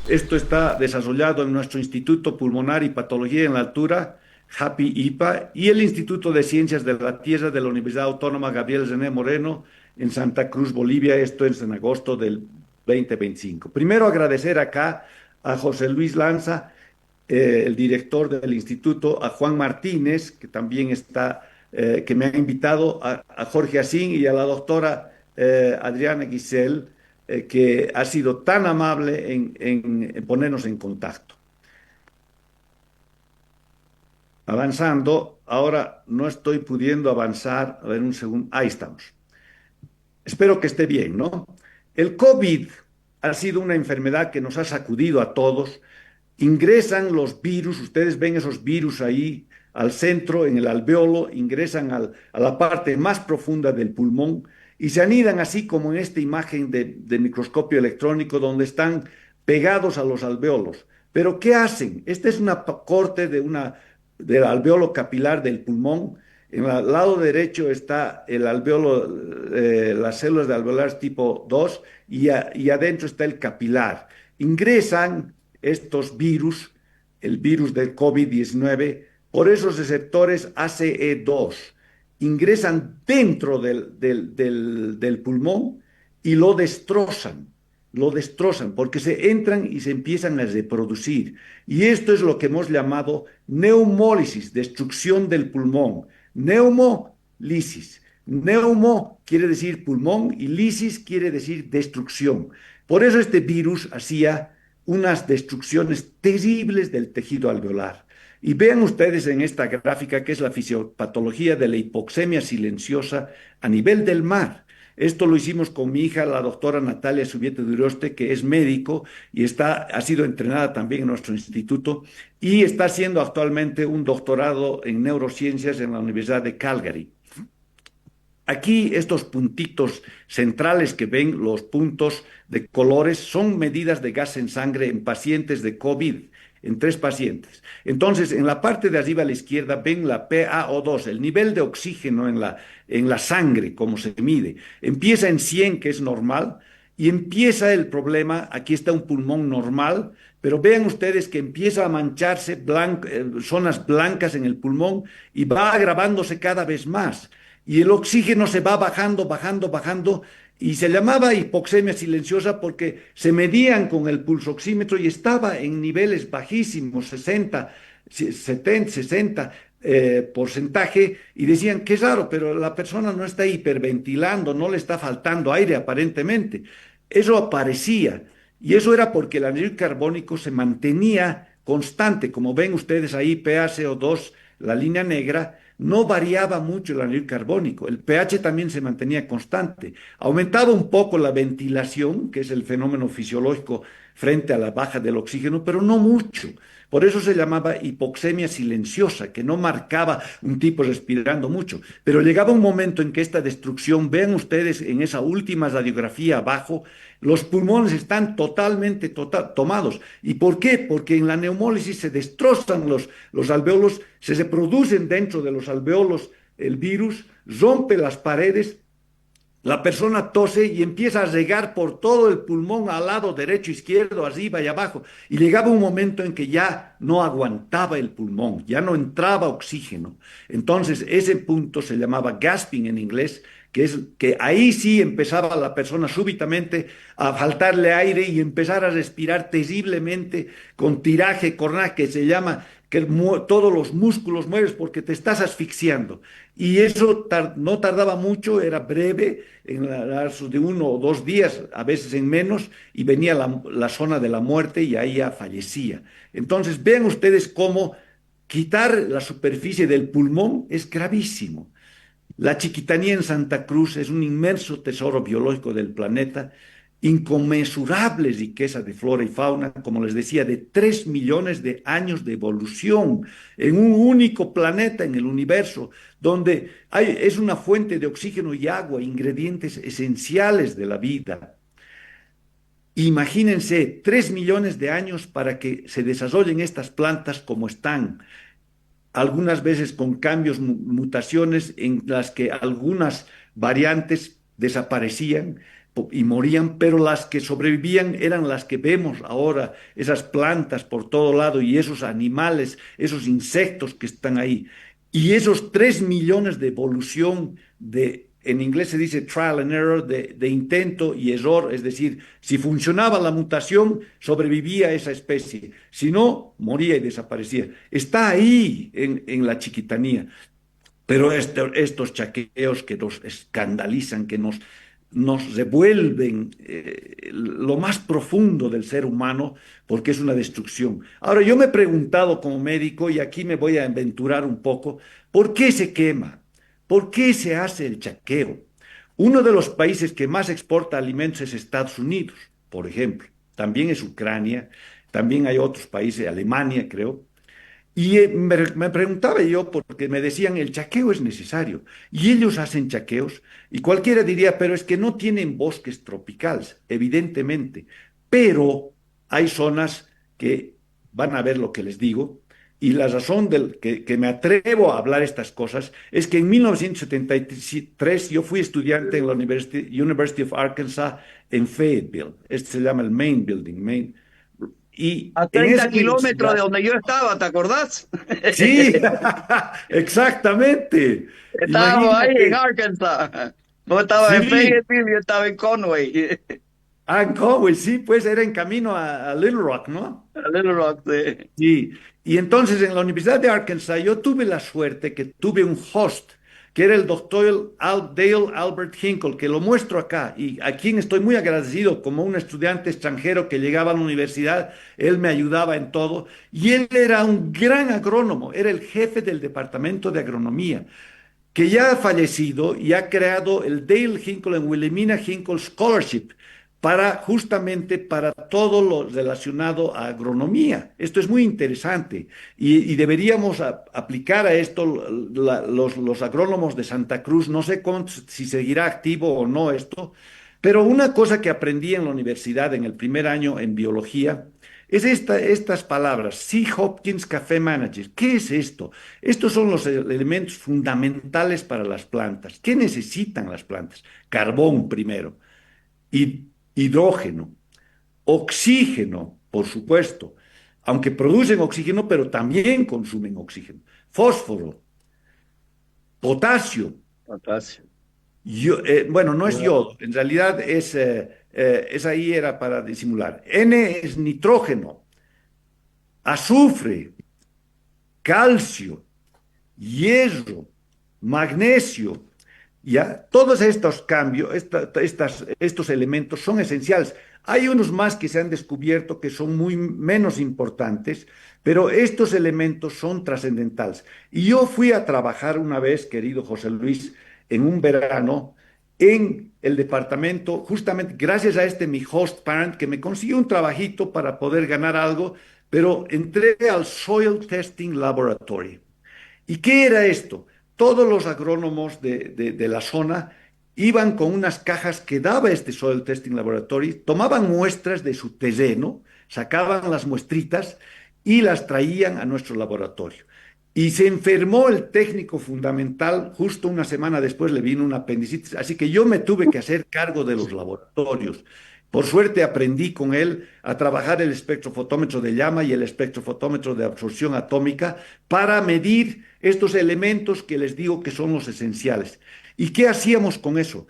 Esto está desarrollado en nuestro Instituto Pulmonar y Patología en la Altura, JAPI-IPA, y el Instituto de Ciencias de la Tierra de la Universidad Autónoma Gabriel René Moreno en Santa Cruz, Bolivia. Esto es en agosto del 2025. Primero agradecer acá a José Luis Lanza, el director del instituto, a Juan Martínez, que también está, que me ha invitado, a Jorge Asín y a la doctora Adriana Giselle, que ha sido tan amable en ponernos en contacto. Avanzando, ahora no estoy pudiendo avanzar. A ver, un segundo. Ahí estamos. Espero que esté bien, ¿no? El COVID ha sido una enfermedad que nos ha sacudido a todos. Ingresan los virus, ustedes ven esos virus ahí al centro, en el alveolo, ingresan a la parte más profunda del pulmón y se anidan así como en esta imagen de microscopio electrónico donde están pegados a los alveolos. Pero ¿qué hacen? Esta es una corte del alveolo capilar del pulmón. En el lado derecho está el alveolo, las células de alveolares tipo 2 y adentro está el capilar. Ingresan estos virus, el virus del COVID-19, por esos receptores ACE2, ingresan dentro del pulmón y lo destrozan porque se entran y se empiezan a reproducir. Y esto es lo que hemos llamado neumólisis, destrucción del pulmón. Neumolisis. Neumo quiere decir pulmón y lisis quiere decir destrucción. Por eso este virus hacía unas destrucciones terribles del tejido alveolar. Y vean ustedes en esta gráfica que es la fisiopatología de la hipoxemia silenciosa a nivel del mar. Esto lo hicimos con mi hija, la doctora Natalia Subiete Duroste, que es médico y ha sido entrenada también en nuestro instituto y está haciendo actualmente un doctorado en neurociencias en la Universidad de Calgary. Aquí estos puntitos centrales que ven, los puntos de colores, son medidas de gas en sangre en pacientes de COVID, en 3 pacientes. Entonces, en la parte de arriba a la izquierda ven la PaO2, el nivel de oxígeno en la sangre, como se mide. Empieza en 100, que es normal, y empieza el problema, aquí está un pulmón normal, pero vean ustedes que empieza a mancharse zonas blancas en el pulmón y va agravándose cada vez más y el oxígeno se va bajando, bajando, bajando, y se llamaba hipoxemia silenciosa porque se medían con el pulsoxímetro y estaba en niveles bajísimos, 60, 70, 60 porcentaje, y decían, qué raro, pero la persona no está hiperventilando, no le está faltando aire aparentemente. Eso aparecía, y eso era porque el anhídrido carbónico se mantenía constante, como ven ustedes ahí, PaCO2, la línea negra, no variaba mucho el anhídrido carbónico, el pH también se mantenía constante. Aumentaba un poco la ventilación, que es el fenómeno fisiológico frente a la baja del oxígeno, pero no mucho. Por eso se llamaba hipoxemia silenciosa, que no marcaba un tipo respirando mucho. Pero llegaba un momento en que esta destrucción, vean ustedes en esa última radiografía abajo, los pulmones están totalmente tomados. ¿Y por qué? Porque en la neumólisis se destrozan los alveolos, se reproducen dentro de los alveolos el virus, rompe las paredes la persona tose y empieza a regar por todo el pulmón, al lado derecho, izquierdo, arriba y abajo. Y llegaba un momento en que ya no aguantaba el pulmón, ya no entraba oxígeno. Entonces, ese punto se llamaba gasping en inglés, que es que ahí sí empezaba la persona súbitamente a faltarle aire y empezar a respirar terriblemente con tiraje coronal, que se llama que todos los músculos mueves porque te estás asfixiando. Y eso no tardaba mucho, era breve, en lapso de 1 o 2 días, a veces en menos, y venía la zona de la muerte y ahí ya fallecía. Entonces, vean ustedes cómo quitar la superficie del pulmón es gravísimo. La Chiquitanía en Santa Cruz es un inmenso tesoro biológico del planeta, inconmensurable riqueza de flora y fauna, como les decía, de 3 millones de años de evolución en un único planeta en el universo, donde es una fuente de oxígeno y agua, ingredientes esenciales de la vida. Imagínense 3 millones de años para que se desarrollen estas plantas como están, algunas veces con cambios, mutaciones en las que algunas variantes desaparecían y morían, pero las que sobrevivían eran las que vemos ahora, esas plantas por todo lado y esos animales, esos insectos que están ahí. Y esos 3 millones de evolución en inglés se dice trial and error, de intento y error, es decir, si funcionaba la mutación, sobrevivía esa especie, si no, moría y desaparecía. Está ahí en la Chiquitanía, pero estos chaqueos que nos escandalizan, que nos revuelven lo más profundo del ser humano, porque es una destrucción. Ahora, yo me he preguntado como médico, y aquí me voy a aventurar un poco, ¿por qué se quema? ¿Por qué se hace el chaqueo? Uno de los países que más exporta alimentos es Estados Unidos, por ejemplo. También es Ucrania, también hay otros países, Alemania, creo. Y me preguntaba yo porque me decían el chaqueo es necesario y ellos hacen chaqueos y cualquiera diría, pero es que no tienen bosques tropicales, evidentemente, pero hay zonas que van a ver lo que les digo y la razón que me atrevo a hablar estas cosas es que en 1973 yo fui estudiante en la University of Arkansas en Fayetteville, este se llama el Main Building, Main, y A en esa 30 kilómetros de universidad. donde yo estaba, ¿te acordás? Sí, exactamente. Estábamos ahí en Imagínate. Arkansas. Vos estabas en Sí, Fayetteville, yo estaba en Conway. Conway, sí, pues era en camino a Little Rock, ¿no? A Little Rock, sí. Sí. Y entonces en la Universidad de Arkansas yo tuve la suerte que tuve un host, que era el doctor Dale Albert Hinkle, que lo muestro acá, y a quien estoy muy agradecido como un estudiante extranjero que llegaba a la universidad, él me ayudaba en todo, y él era un gran agrónomo, era el jefe del departamento de agronomía, que ya ha fallecido y ha creado el Dale Hinkle and Wilhelmina Hinkle Scholarship para justamente para todo lo relacionado a agronomía. Esto es muy interesante y deberíamos aplicar a esto los agrónomos de Santa Cruz. No sé si seguirá activo o no esto, pero una cosa que aprendí en la universidad en el primer año en biología es estas palabras, C. Hopkins Café Manager. ¿Qué es esto? Estos son los elementos fundamentales para las plantas. ¿Qué necesitan las plantas? Carbón primero, hidrógeno, oxígeno, por supuesto, aunque producen oxígeno, pero también consumen oxígeno, fósforo, potasio, Fantástico. bueno, no es yodo, en realidad es ahí era para disimular. N es nitrógeno, azufre, calcio, hierro, magnesio, ¿ya? Todos estos cambios, estos elementos son esenciales. Hay unos más que se han descubierto que son muy menos importantes, pero estos elementos son trascendentales. Y yo fui a trabajar una vez, querido José Luis, en un verano en el departamento, justamente gracias a mi host parent, que me consiguió un trabajito para poder ganar algo, pero entré al Soil Testing Laboratory. ¿Y qué era esto? Todos los agrónomos de la zona iban con unas cajas que daba este Soil Testing Laboratory, tomaban muestras de su terreno, sacaban las muestritas y las traían a nuestro laboratorio. y se enfermó el técnico fundamental, justo una semana después le vino una apendicitis, así que yo me tuve que hacer cargo de los laboratorios. Por suerte aprendí con él a trabajar el espectrofotómetro de llama y el espectrofotómetro de absorción atómica para medir estos elementos que les digo que son los esenciales. ¿Y qué hacíamos con eso?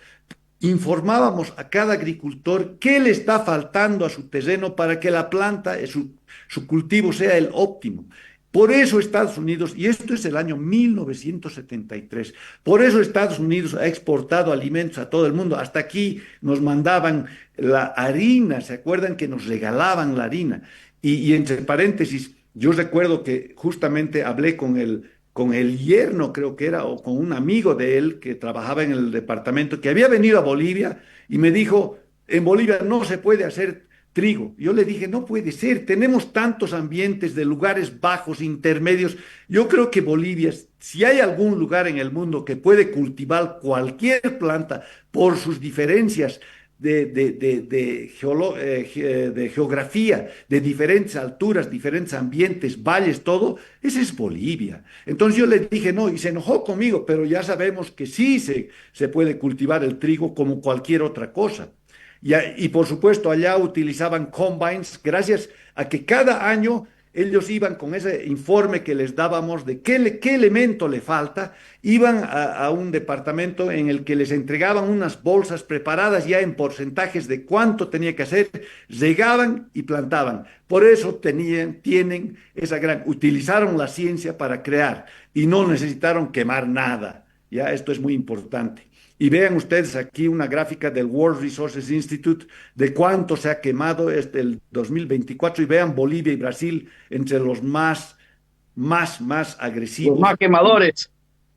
Informábamos a cada agricultor qué le está faltando a su terreno para que la planta, su cultivo sea el óptimo. Por eso Estados Unidos, y esto es el año 1973, por eso Estados Unidos ha exportado alimentos a todo el mundo. Hasta aquí nos mandaban la harina, ¿se acuerdan que nos regalaban la harina? Y entre paréntesis, yo recuerdo que justamente hablé con el yerno, creo que era, o con un amigo de él que trabajaba en el departamento, que había venido a Bolivia y me dijo, en Bolivia no se puede hacer trigo. Yo le dije, no puede ser, tenemos tantos ambientes de lugares bajos, intermedios. Yo creo que Bolivia, si hay algún lugar en el mundo que puede cultivar cualquier planta por sus diferencias de geografía, de diferentes alturas, diferentes ambientes, valles, todo, ese es Bolivia. Entonces yo le dije, no, y se enojó conmigo, pero ya sabemos que sí se puede cultivar el trigo como cualquier otra cosa. Y por supuesto, allá utilizaban combines, gracias a que cada año ellos iban con ese informe que les dábamos de qué elemento le falta, iban a un departamento en el que les entregaban unas bolsas preparadas ya en porcentajes de cuánto tenía que hacer, regaban y plantaban. Por eso tienen esa utilizaron la ciencia para crear y no necesitaron quemar nada. Ya, esto es muy importante. Y vean ustedes aquí una gráfica del World Resources Institute de cuánto se ha quemado este el 2024 y vean Bolivia y Brasil entre los más Los agresivos, más quemadores.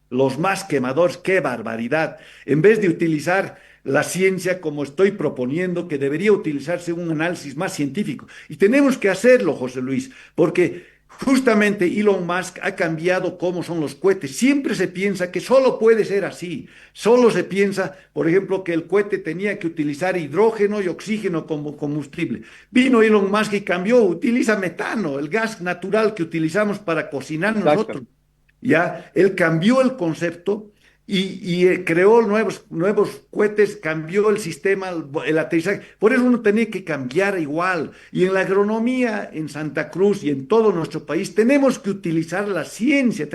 los más quemadores. ¡Qué barbaridad! En vez de utilizar la ciencia como estoy proponiendo, que debería utilizarse un análisis más científico. Y tenemos que hacerlo, José Luis, porque justamente Elon Musk ha cambiado cómo son los cohetes. Siempre se piensa que solo puede ser así. Solo se piensa, por ejemplo, que el cohete tenía que utilizar hidrógeno y oxígeno como combustible. Vino Elon Musk y cambió, utiliza metano, el gas natural que utilizamos para cocinar Exacto. nosotros. Ya, él cambió el concepto y creó nuevos cohetes, cambió el sistema, el aterrizaje. Por eso uno tenía que cambiar igual. Y en la agronomía, en Santa Cruz y en todo nuestro país, tenemos que utilizar la ciencia,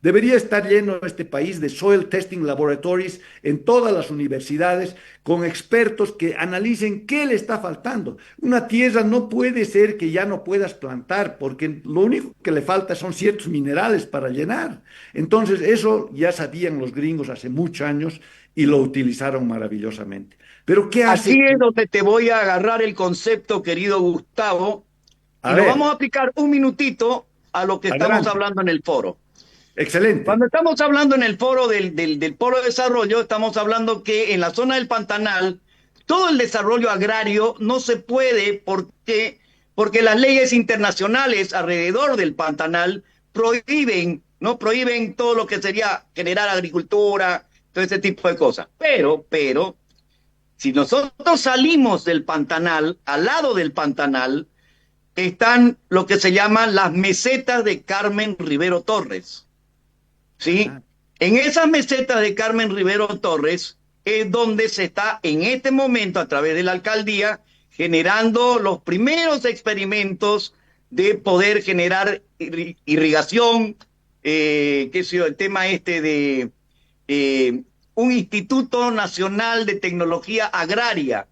debería estar lleno este país de soil testing laboratories en todas las universidades, con expertos que analicen qué le está faltando. Una tierra no puede ser que ya no puedas plantar, porque lo único que le falta son ciertos minerales para llenar. Entonces, eso ya sabían los gringos hace muchos años y lo utilizaron maravillosamente. Pero ¿qué Aquí hace? es donde te voy a agarrar el concepto, querido Gustavo, A y lo vamos ver, a aplicar un minutito a lo que estamos adelante. hablando en el foro. Cuando Excelente. estamos hablando en el foro del Polo de Desarrollo, estamos hablando que en la zona del Pantanal, todo el desarrollo agrario no se puede porque las leyes internacionales alrededor del Pantanal prohíben, ¿no? Prohíben todo lo que sería generar agricultura, todo ese tipo de cosas. Pero, si nosotros salimos del Pantanal, al lado del Pantanal, están lo que se llaman las mesetas de Carmen Rivero Torres. ¿Sí? Ah, En esas mesetas de Carmen Rivero Torres es donde se está en este momento a través de la alcaldía generando los primeros experimentos de poder generar irrigación, qué sé yo, el tema este de un Instituto Nacional de Tecnología Agraria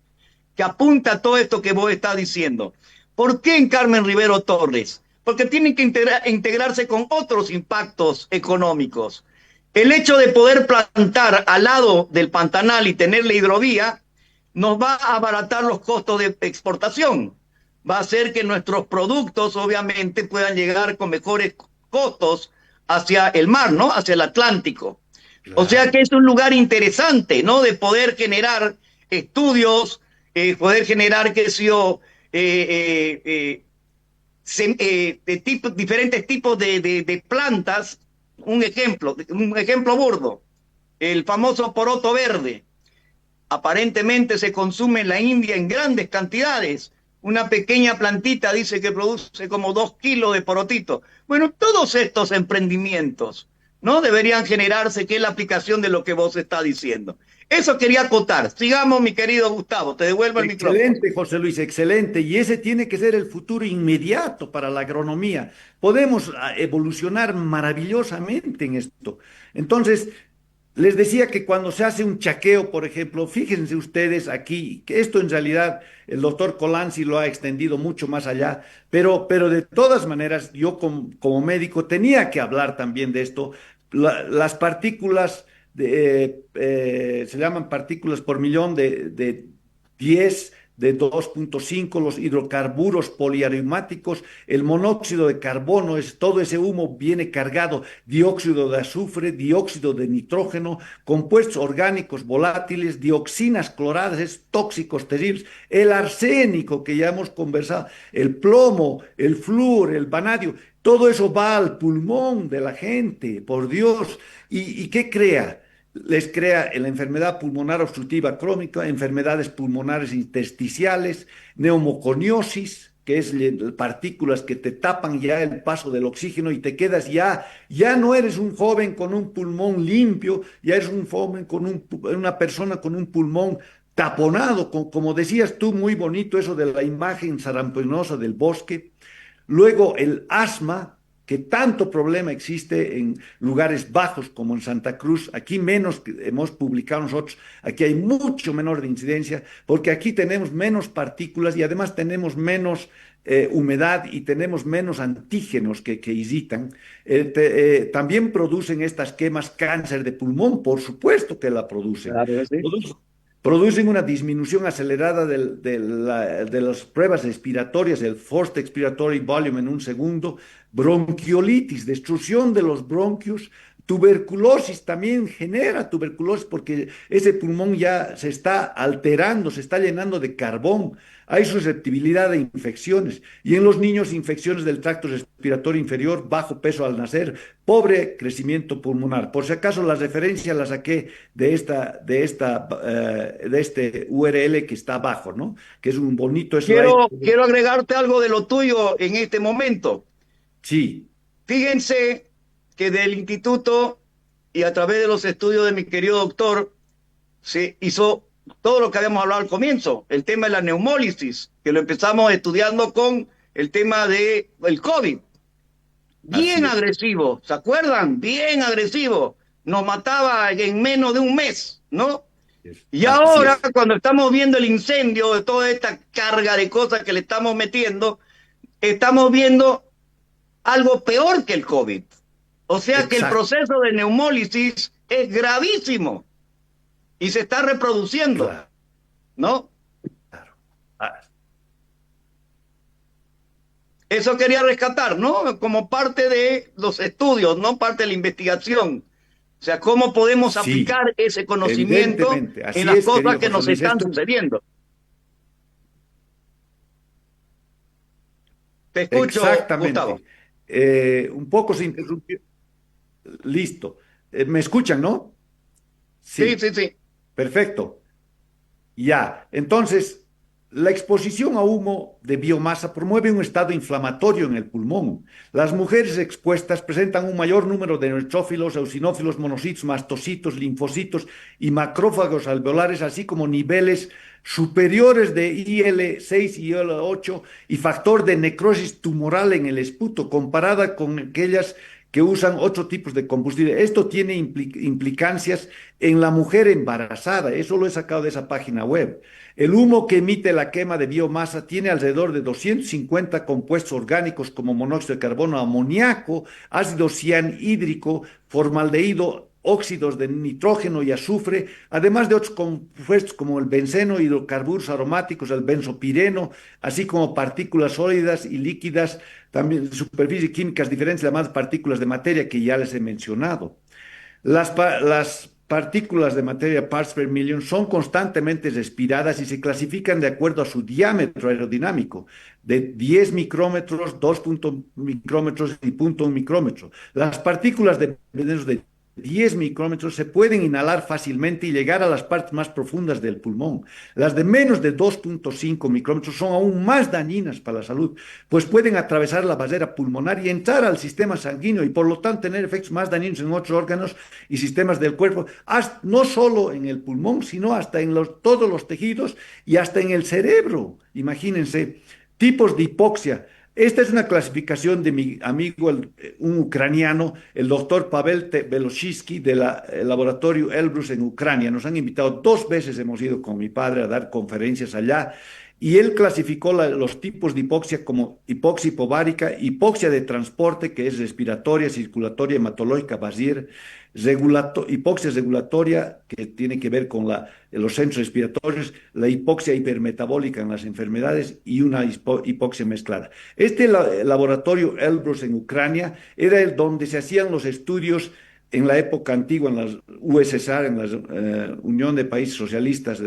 que apunta a todo esto que vos estás diciendo. ¿Por qué en Carmen Rivero Torres? Porque tienen que integrarse con otros impactos económicos. El hecho de poder plantar al lado del Pantanal y tener la hidrovía nos va a abaratar los costos de exportación. Va a hacer que nuestros productos obviamente puedan llegar con mejores costos hacia el mar, ¿no? Hacia el Atlántico. O sea claro. que es un lugar interesante, ¿no? De poder generar estudios, poder generar, qué sé yo, diferentes tipos de plantas. Un ejemplo burdo, el famoso poroto verde. Aparentemente se consume en la India en grandes cantidades, una pequeña plantita dice que produce como 2 kilos de porotito. Bueno, todos estos emprendimientos, ¿no? Deberían generarse, que es la aplicación de lo que vos estás diciendo. Eso quería acotar. Sigamos, mi querido Gustavo, te devuelvo el micrófono. Excelente, José Luis, excelente. Y ese tiene que ser el futuro inmediato para la agronomía. Podemos evolucionar maravillosamente en esto. Entonces, les decía que cuando se hace un chaqueo, por ejemplo, fíjense ustedes aquí, que esto en realidad el doctor Colanzi lo ha extendido mucho más allá, pero de todas maneras yo como médico tenía que hablar también de esto. Las partículas se llaman partículas por millón de 10, de 2,5, los hidrocarburos poliaromáticos, el monóxido de carbono, todo ese humo viene cargado, dióxido de azufre, dióxido de nitrógeno, compuestos orgánicos volátiles, dioxinas cloradas, tóxicos terribles, el arsénico que ya hemos conversado, el plomo, el flúor, el vanadio, todo eso va al pulmón de la gente, por Dios. ¿Y qué crea? Les crea la enfermedad pulmonar obstructiva crónica, enfermedades pulmonares intersticiales, neumoconiosis, que es partículas que te tapan ya el paso del oxígeno y te quedas ya no eres un joven con un pulmón limpio, ya eres un joven una persona con un pulmón taponado, como decías tú, muy bonito eso de la imagen zarampenosa del bosque. Luego el asma, que tanto problema existe en lugares bajos como en Santa Cruz, aquí menos que hemos publicado nosotros, aquí hay mucho menor de incidencia, porque aquí tenemos menos partículas y además tenemos menos humedad y tenemos menos antígenos que irritan. También producen estas quemas cáncer de pulmón, por supuesto que la producen. Claro que sí. Producen una disminución acelerada de las pruebas respiratorias, el forced expiratory volume en un segundo, bronquiolitis, destrucción de los bronquios, tuberculosis también genera tuberculosis porque ese pulmón ya se está alterando, se está llenando de carbón, hay susceptibilidad de infecciones y en los niños infecciones del tracto respiratorio inferior, bajo peso al nacer, pobre crecimiento pulmonar. Por si acaso la referencia la saqué de este URL que está abajo, ¿no? Que es un bonito slide. Quiero agregarte algo de lo tuyo en este momento. Sí, Fíjense que del instituto y a través de los estudios de mi querido doctor se hizo todo lo que habíamos hablado al comienzo, el tema de la neumólisis, que lo empezamos estudiando con el tema del COVID. Bien así es. agresivo, ¿se acuerdan? Bien agresivo. Nos mataba en menos de un mes, ¿no? Y Así ahora, es. cuando estamos viendo el incendio de toda esta carga de cosas que le estamos metiendo, estamos viendo algo peor que el COVID. O sea que el Exacto. proceso de neumólisis es gravísimo y se está reproduciendo, Claro. ¿no? Ah, Eso quería rescatar, ¿no? Como parte de los estudios, no parte de la investigación. O sea, cómo podemos sí, aplicar ese conocimiento evidentemente. en Así las es, cosas querido que José nos Luis. están Esto sucediendo. Te escucho, Gustavo. exactamente. Un poco se interrumpió. Listo. ¿Me escuchan, no? Sí, Sí, sí, sí. perfecto. Ya, entonces, la exposición a humo de biomasa promueve un estado inflamatorio en el pulmón. Las mujeres expuestas presentan un mayor número de neutrófilos, eosinófilos, monocitos, mastocitos, linfocitos y macrófagos alveolares, así como niveles superiores de IL-6 y IL-8 y factor de necrosis tumoral en el esputo, comparada con aquellas que usan otros tipos de combustible. Esto tiene implicancias en la mujer embarazada, eso lo he sacado de esa página web. El humo que emite la quema de biomasa tiene alrededor de 250 compuestos orgánicos como monóxido de carbono, amoníaco, ácido cianhídrico, formaldehído, óxidos de nitrógeno y azufre, además de otros compuestos como el benceno, hidrocarburos aromáticos, el benzopireno, así como partículas sólidas y líquidas, también superficies químicas diferentes llamadas partículas de materia que ya les he mencionado. Las partículas de materia parts per million son constantemente respiradas y se clasifican de acuerdo a su diámetro aerodinámico, de 10 micrómetros, 2 micrómetros y 0,1 micrómetro. Las partículas de 10 micrómetros se pueden inhalar fácilmente y llegar a las partes más profundas del pulmón. Las de menos de 2,5 micrómetros son aún más dañinas para la salud, pues pueden atravesar la barrera pulmonar y entrar al sistema sanguíneo y por lo tanto tener efectos más dañinos en otros órganos y sistemas del cuerpo, no solo en el pulmón, sino hasta en todos los tejidos y hasta en el cerebro. Imagínense, tipos de hipoxia. Esta es una clasificación de mi amigo, un ucraniano, el doctor Pavel Beloshinsky, del laboratorio Elbrus en Ucrania. Nos han invitado 2 veces, hemos ido con mi padre a dar conferencias allá, y él clasificó los tipos de hipoxia como hipoxia hipovárica, hipoxia de transporte, que es respiratoria, circulatoria, hematológica, basir, hipoxia regulatoria, que tiene que ver con los centros respiratorios, la hipoxia hipermetabólica en las enfermedades y una hipoxia mezclada. Este laboratorio Elbrus en Ucrania era el donde se hacían los estudios en la época antigua, en las USSR, en la Unión de Países Socialistas.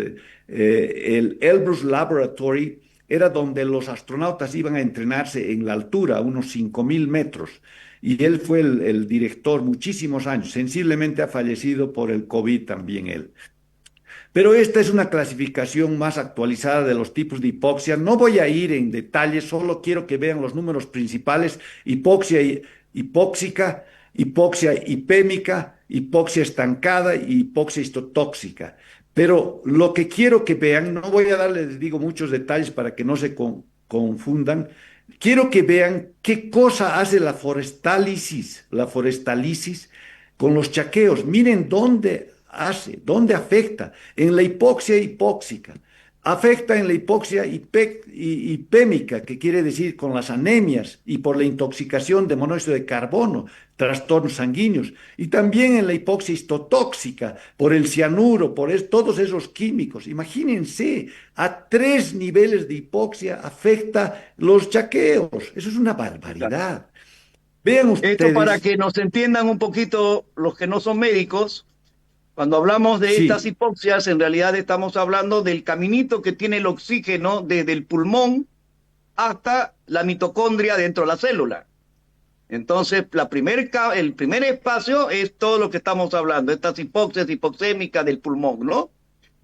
El Elbrus Laboratory era donde los astronautas iban a entrenarse en la altura, a unos 5.000 metros. Y él fue el director muchísimos años. Sensiblemente ha fallecido por el COVID también él. Pero esta es una clasificación más actualizada de los tipos de hipoxia. No voy a ir en detalle, solo quiero que vean los números principales: hipoxia hipóxica, hipoxia hipémica, hipoxia estancada y hipoxia histotóxica. Pero lo que quiero que vean, no voy a darles, digo, muchos detalles para que no se confundan. Quiero que vean qué cosa hace la forestalisis con los chaqueos. Miren dónde afecta. En la hipoxia hipóxica. Afecta en la hipoxia hipémica, que quiere decir con las anemias y por la intoxicación de monóxido de carbono, trastornos sanguíneos. Y también en la hipoxia histotóxica, por el cianuro, todos esos químicos. Imagínense, a 3 niveles de hipoxia afecta los chaqueos. Eso es una barbaridad. Vean Esto para ustedes. que nos entiendan un poquito los que no son médicos. Cuando hablamos de estas Sí, hipoxias, en realidad estamos hablando del caminito que tiene el oxígeno desde el pulmón hasta la mitocondria dentro de la célula. Entonces, el primer espacio es todo lo que estamos hablando, estas hipoxias hipoxémicas del pulmón, ¿no?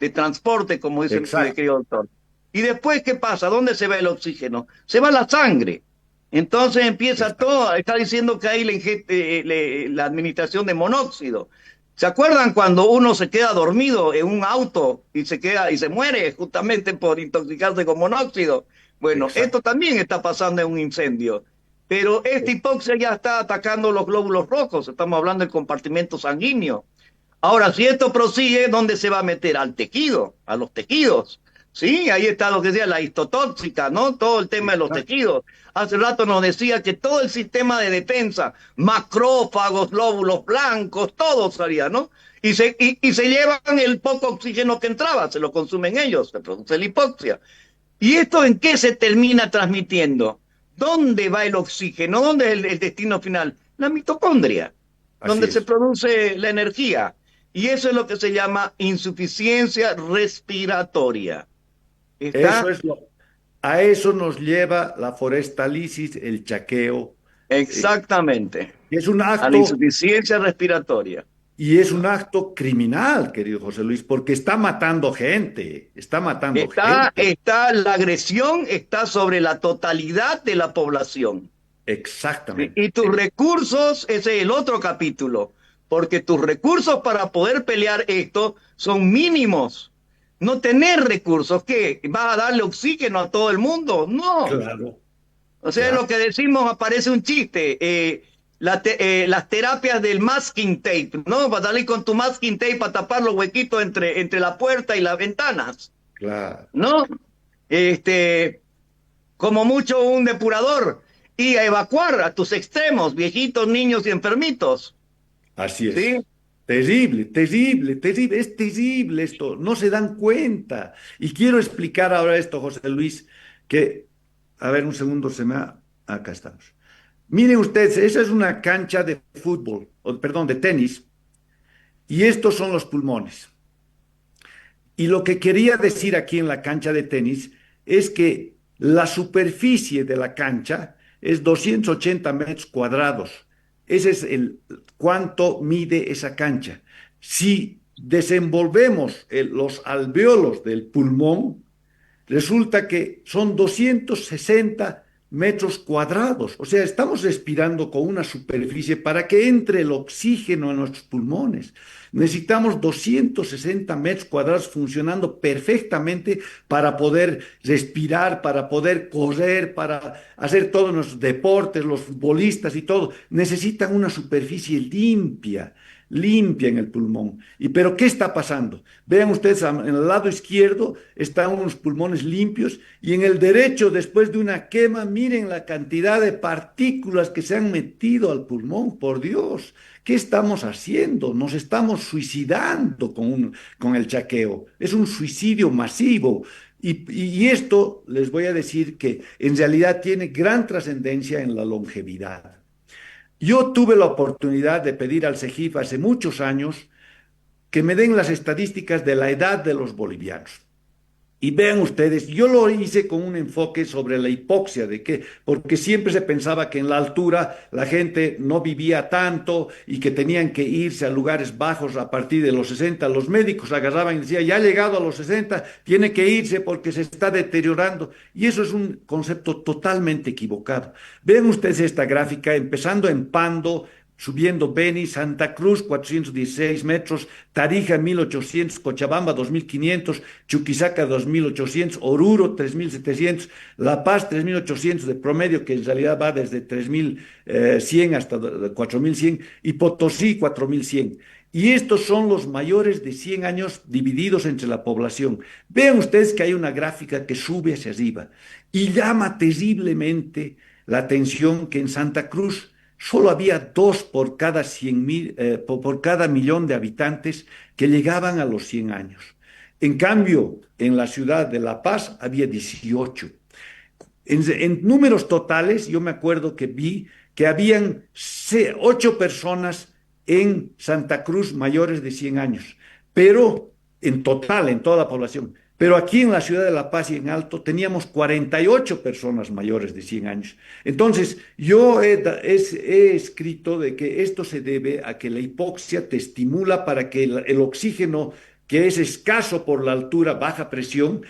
De transporte, como dice mi exacto. querido doctor. Y después, ¿qué pasa? ¿Dónde se va el oxígeno? Se va a la sangre. Entonces empieza Exacto. todo, está diciendo que hay la administración de monóxido. ¿Se acuerdan cuando uno se queda dormido en un auto y se muere justamente por intoxicarse con monóxido? Bueno, esto Exacto. también está pasando en un incendio. Pero esta hipoxia ya está atacando los glóbulos rojos, estamos hablando del compartimento sanguíneo. Ahora, si esto prosigue, ¿dónde se va a meter? Al tejido, a los tejidos. Sí, ahí está lo que decía la histotóxica, ¿no? Todo el tema de los Exacto. tejidos. Hace rato nos decía que todo el sistema de defensa, macrófagos, glóbulos blancos, todo salía, ¿no? Y se llevan el poco oxígeno que entraba, se lo consumen ellos, se produce la hipoxia. ¿Y esto en qué se termina transmitiendo? ¿Dónde va el oxígeno? ¿Dónde es el destino final? La mitocondria, Así donde se es. produce la energía. Y eso es lo que se llama insuficiencia respiratoria. Eso ¿Está? es a eso nos lleva la forestalisis, el chaqueo. eh, Exactamente. es un A la acto, insuficiencia respiratoria. y es un acto criminal, querido José Luis, porque está matando gente, está matando Está, gente. está, la agresión está sobre la totalidad de la población. ¿Sí? Exactamente. Y tus recursos, ese es el otro capítulo, porque tus recursos para poder pelear esto son mínimos. No tener recursos, ¿qué? ¿Vas a darle oxígeno a todo el mundo? No. Claro, O sea, claro. lo que decimos aparece un chiste. Las terapias del masking tape, ¿no? Vas a salir con tu masking tape para tapar los huequitos entre la puerta y las ventanas, Claro. ¿no? Este, como mucho un depurador, y a evacuar a tus extremos, viejitos, niños y enfermitos, Así ¿sí? es. Terrible, terrible, terrible. Es terrible esto. No se dan cuenta. Y quiero explicar ahora esto, José Luis, que, a ver, un segundo, acá estamos. Miren ustedes, esa es una cancha de fútbol, perdón, de tenis, y estos son los pulmones. Y lo que quería decir aquí en la cancha de tenis es que la superficie de la cancha es 280 metros cuadrados. Ese es el cuánto mide esa cancha. Si desenvolvemos los alvéolos del pulmón, resulta que son 260 metros cuadrados. O sea, estamos respirando con una superficie para que entre el oxígeno en nuestros pulmones. Necesitamos 260 metros cuadrados funcionando perfectamente para poder respirar, para poder correr, para hacer todos los deportes, los futbolistas y todo. Necesitan una superficie limpia, limpia en el pulmón. Pero ¿qué está pasando? Vean ustedes, en el lado izquierdo están unos pulmones limpios y en el derecho, después de una quema, miren la cantidad de partículas que se han metido al pulmón. Por Dios, ¿qué estamos haciendo? Nos estamos suicidando con el chaqueo. Es un suicidio masivo. Y esto les voy a decir que en realidad tiene gran trascendencia en la longevidad. Yo tuve la oportunidad de pedir al CEGIF hace muchos años que me den las estadísticas de la edad de los bolivianos. Y vean ustedes, yo lo hice con un enfoque sobre la hipoxia, porque siempre se pensaba que en la altura la gente no vivía tanto y que tenían que irse a lugares bajos a partir de los 60. Los médicos agarraban y decían, ya ha llegado a los 60, tiene que irse porque se está deteriorando. Y eso es un concepto totalmente equivocado. Vean ustedes esta gráfica, empezando en Pando, subiendo Beni, Santa Cruz 416 metros, Tarija 1800, Cochabamba 2500, Chuquisaca 2800, Oruro 3700, La Paz 3800 de promedio, que en realidad va desde 3100 hasta 4100, y Potosí 4100. Y estos son los mayores de 100 años divididos entre la población. Vean ustedes que hay una gráfica que sube hacia arriba y llama terriblemente la atención que en Santa Cruz solo había dos por cada 100.000, por cada millón de habitantes que llegaban a los 100 años. En cambio, en la ciudad de La Paz había 18. En números totales, yo me acuerdo que vi que habían 8 personas en Santa Cruz mayores de 100 años, pero en total, en toda la población. Pero aquí en la ciudad de La Paz y en Alto teníamos 48 personas mayores de 100 años. Entonces, yo he escrito de que esto se debe a que la hipoxia te estimula para que el oxígeno, que es escaso por la altura, baja presión,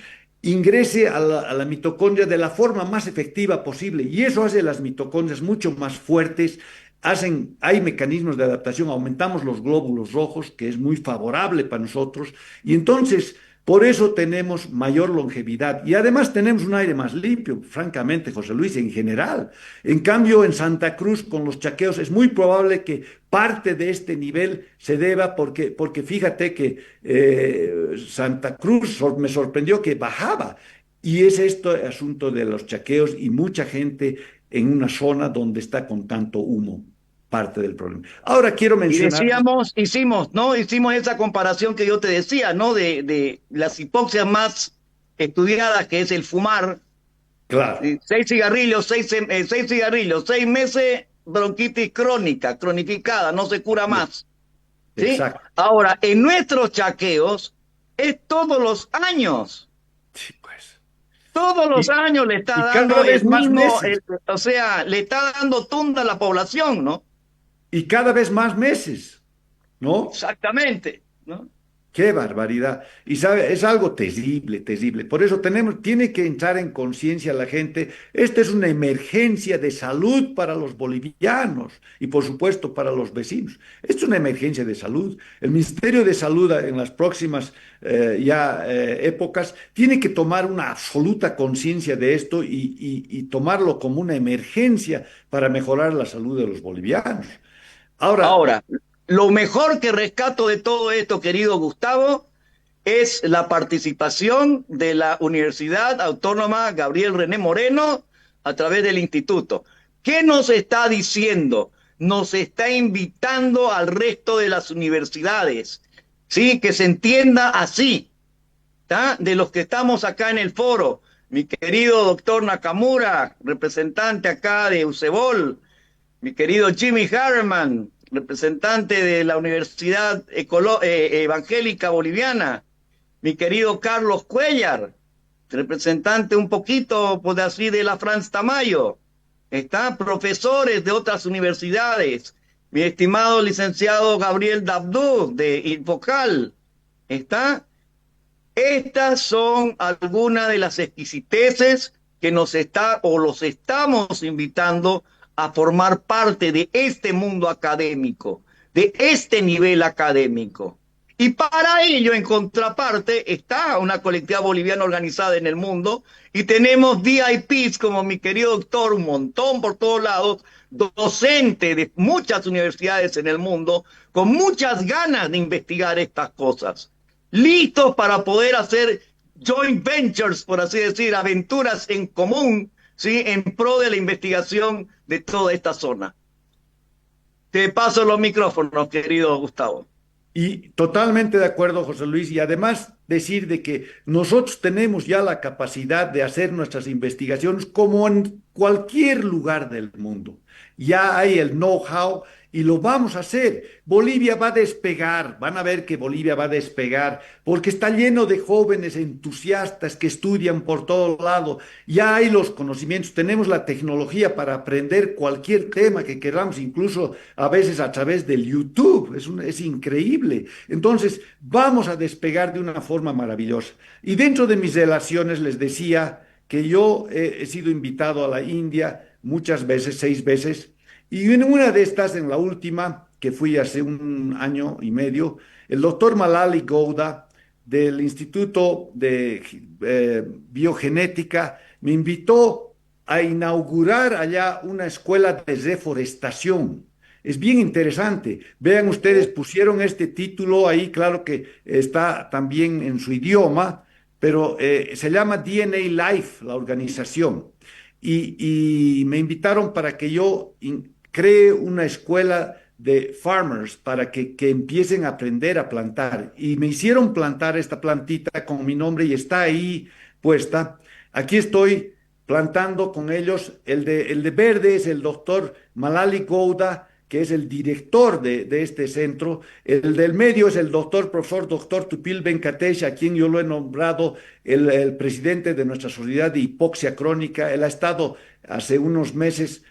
ingrese a la mitocondria de la forma más efectiva posible. Y eso hace las mitocondrias mucho más fuertes. Hay mecanismos de adaptación, aumentamos los glóbulos rojos, que es muy favorable para nosotros. Y entonces por eso tenemos mayor longevidad y además tenemos un aire más limpio, francamente, José Luis, en general. En cambio, en Santa Cruz, con los chaqueos, es muy probable que parte de este nivel se deba porque fíjate que Santa Cruz me sorprendió que bajaba. Y es esto el asunto de los chaqueos y mucha gente en una zona donde está con tanto humo, parte del problema. Ahora quiero Y mencionar, decíamos, hicimos, ¿no? Hicimos esa comparación que yo te decía, ¿no? De las hipoxias más estudiadas, que es el fumar. claro, 6 cigarrillos, 6 cigarrillos, 6 meses, bronquitis crónica, cronificada, no se cura más. ¿Sí? exacto. Ahora, en nuestros chaqueos es todos los años. Sí, pues. Todos los Y, años le está y cada dando vez el más mismo, meses, o sea, le está dando tunda a la población, ¿no? y cada vez más meses, ¿no? Exactamente, ¿no? Qué barbaridad. Y sabe, es algo terrible, terrible. Por eso tiene que entrar en conciencia la gente. Esta es una emergencia de salud para los bolivianos y por supuesto para los vecinos. Esto es una emergencia de salud. El Ministerio de Salud en las próximas épocas tiene que tomar una absoluta conciencia de esto y tomarlo como una emergencia para mejorar la salud de los bolivianos. Ahora, Ahora, lo mejor que rescato de todo esto, querido Gustavo, es la participación de la Universidad Autónoma Gabriel René Moreno a través del instituto. ¿Qué nos está diciendo? Nos está invitando al resto de las universidades, ¿sí? Que se entienda así, ¿tá? De los que estamos acá en el foro. Mi querido doctor Nakamura, representante acá de UCEBOL, mi querido Jimmy Harman, representante de la Universidad Evangélica Boliviana, mi querido Carlos Cuellar, representante un poquito, así, de la Franz Tamayo, están profesores de otras universidades, Mi estimado licenciado Gabriel Dabdú de Infocal, ¿está? Estas son algunas de las exquisiteces que nos está o los estamos invitando a formar parte de este mundo académico, de este nivel académico. Y para ello, en contraparte, está una colectividad boliviana organizada en el mundo y tenemos VIPs como mi querido doctor, un montón por todos lados, docente de muchas universidades en el mundo, con muchas ganas de investigar estas cosas, listos para poder hacer joint ventures, por así decir, aventuras en común, ¿sí? En pro de la investigación de toda esta zona. Te paso los micrófonos, querido Gustavo. Y totalmente de acuerdo, José Luis, y además decir de que nosotros tenemos ya la capacidad de hacer nuestras investigaciones como en cualquier lugar del mundo. Ya hay el know-how y lo vamos a hacer. Bolivia va a despegar, van a ver que Bolivia va a despegar, porque está lleno de jóvenes entusiastas que estudian por todo lado. Ya hay los conocimientos, tenemos la tecnología para aprender cualquier tema que queramos, incluso a veces a través del YouTube. Es increíble. Entonces, vamos a despegar de una forma maravillosa. Y dentro de mis relaciones les decía que yo he sido invitado a la India muchas veces, 6 veces, y en una de estas, en la última, que fui hace un año y medio, el doctor Malali Gouda del Instituto de Biogenética me invitó a inaugurar allá una escuela de reforestación. Es bien interesante. Vean ustedes, pusieron este título ahí, claro que está también en su idioma, pero se llama DNA Life, la organización. Y me invitaron para que yo cree una escuela de farmers para que empiecen a aprender a plantar. Y me hicieron plantar esta plantita con mi nombre y está ahí puesta. Aquí estoy plantando con ellos. El de verde es el doctor Malali Gouda, que es el director de este centro. El del medio es el doctor, profesor doctor Tupil Venkatesh, a quien yo lo he nombrado el presidente de nuestra sociedad de hipoxia crónica. Él ha estado hace unos meses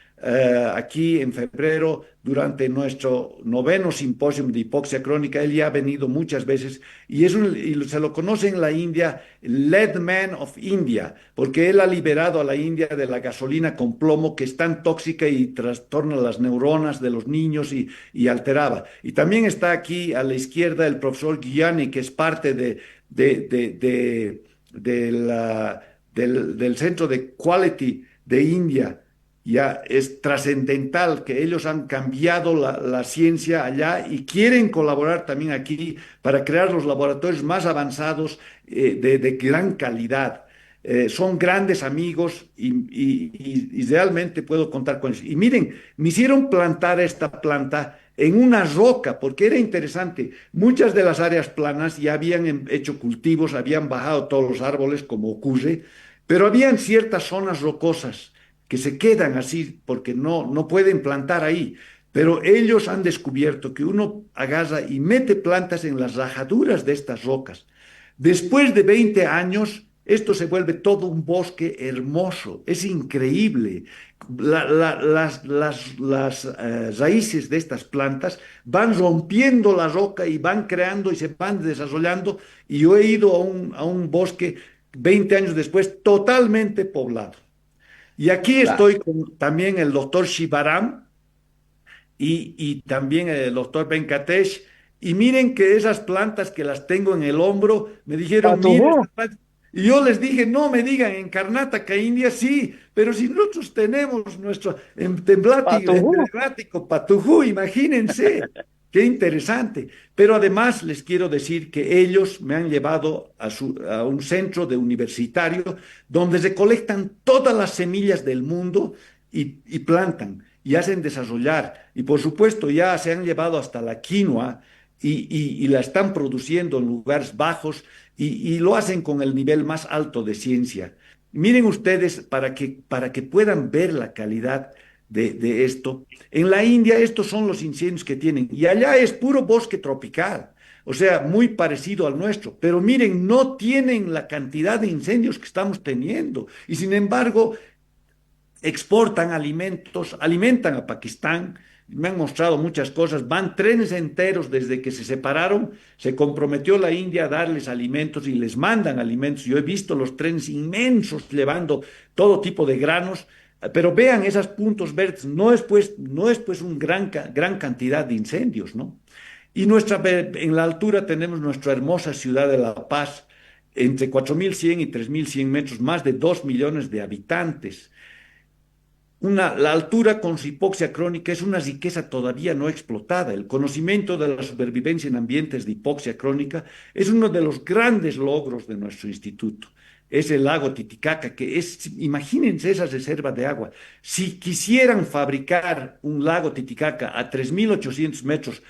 aquí en febrero durante nuestro noveno simposio de hipoxia crónica. Él ya ha venido muchas veces y se lo conoce en la India, Lead Man of India, porque él ha liberado a la India de la gasolina con plomo que es tan tóxica y trastorna las neuronas de los niños y alteraba. Y también está aquí a la izquierda el profesor Guiani, que es parte de, de, de, de la, del Centro de Quality de India. Ya es trascendental que ellos han cambiado la ciencia allá y quieren colaborar también aquí para crear los laboratorios más avanzados de gran calidad. Son grandes amigos y realmente puedo contar con ellos. Y miren, me hicieron plantar esta planta en una roca, porque era interesante. Muchas de las áreas planas ya habían hecho cultivos, habían bajado todos los árboles, como ocurre, pero habían ciertas zonas rocosas que se quedan así porque no pueden plantar ahí. Pero ellos han descubierto que uno agarra y mete plantas en las rajaduras de estas rocas. Después de 20 años, esto se vuelve todo un bosque hermoso. Es increíble. Las raíces de estas plantas van rompiendo la roca y van creando y se van desarrollando. Y yo he ido a un bosque 20 años después totalmente poblado. Y aquí Claro. estoy con también el doctor Shivaram y también el doctor Venkatesh. Y miren que esas plantas que las tengo en el hombro, me dijeron, mire, Patujú, estas plantas. Y yo les dije, no me digan en Karnataka, India, sí, pero si nosotros tenemos nuestro patujú. emblemático Patujú, imagínense, qué interesante. Pero además les quiero decir que ellos me han llevado a un centro de universitario donde recolectan todas las semillas del mundo y plantan y hacen desarrollar. Y por supuesto ya se han llevado hasta la quinoa y la están produciendo en lugares bajos y lo hacen con el nivel más alto de ciencia. Miren ustedes para que puedan ver la calidad de esto. En la India estos son los incendios que tienen y allá es puro bosque tropical. O sea, muy parecido al nuestro. Pero miren, no tienen la cantidad de incendios que estamos teniendo. Y sin embargo, exportan alimentos, alimentan a Pakistán me han mostrado muchas cosas, van trenes enteros desde que se separaron, se comprometió la India a darles alimentos y les mandan alimentos. Yo he visto los trenes inmensos llevando todo tipo de granos, pero vean esos puntos verdes, no es pues un gran cantidad de incendios, ¿no? Y en la altura tenemos nuestra hermosa ciudad de La Paz, entre 4.100 y 3.100 metros, más de 2 millones de habitantes. La altura con su hipoxia crónica es una riqueza todavía no explotada. El conocimiento de la supervivencia en ambientes de hipoxia crónica es uno de los grandes logros de nuestro instituto. Es el lago Titicaca, imagínense esa reserva de agua. Si quisieran fabricar un lago Titicaca a 3.800 metros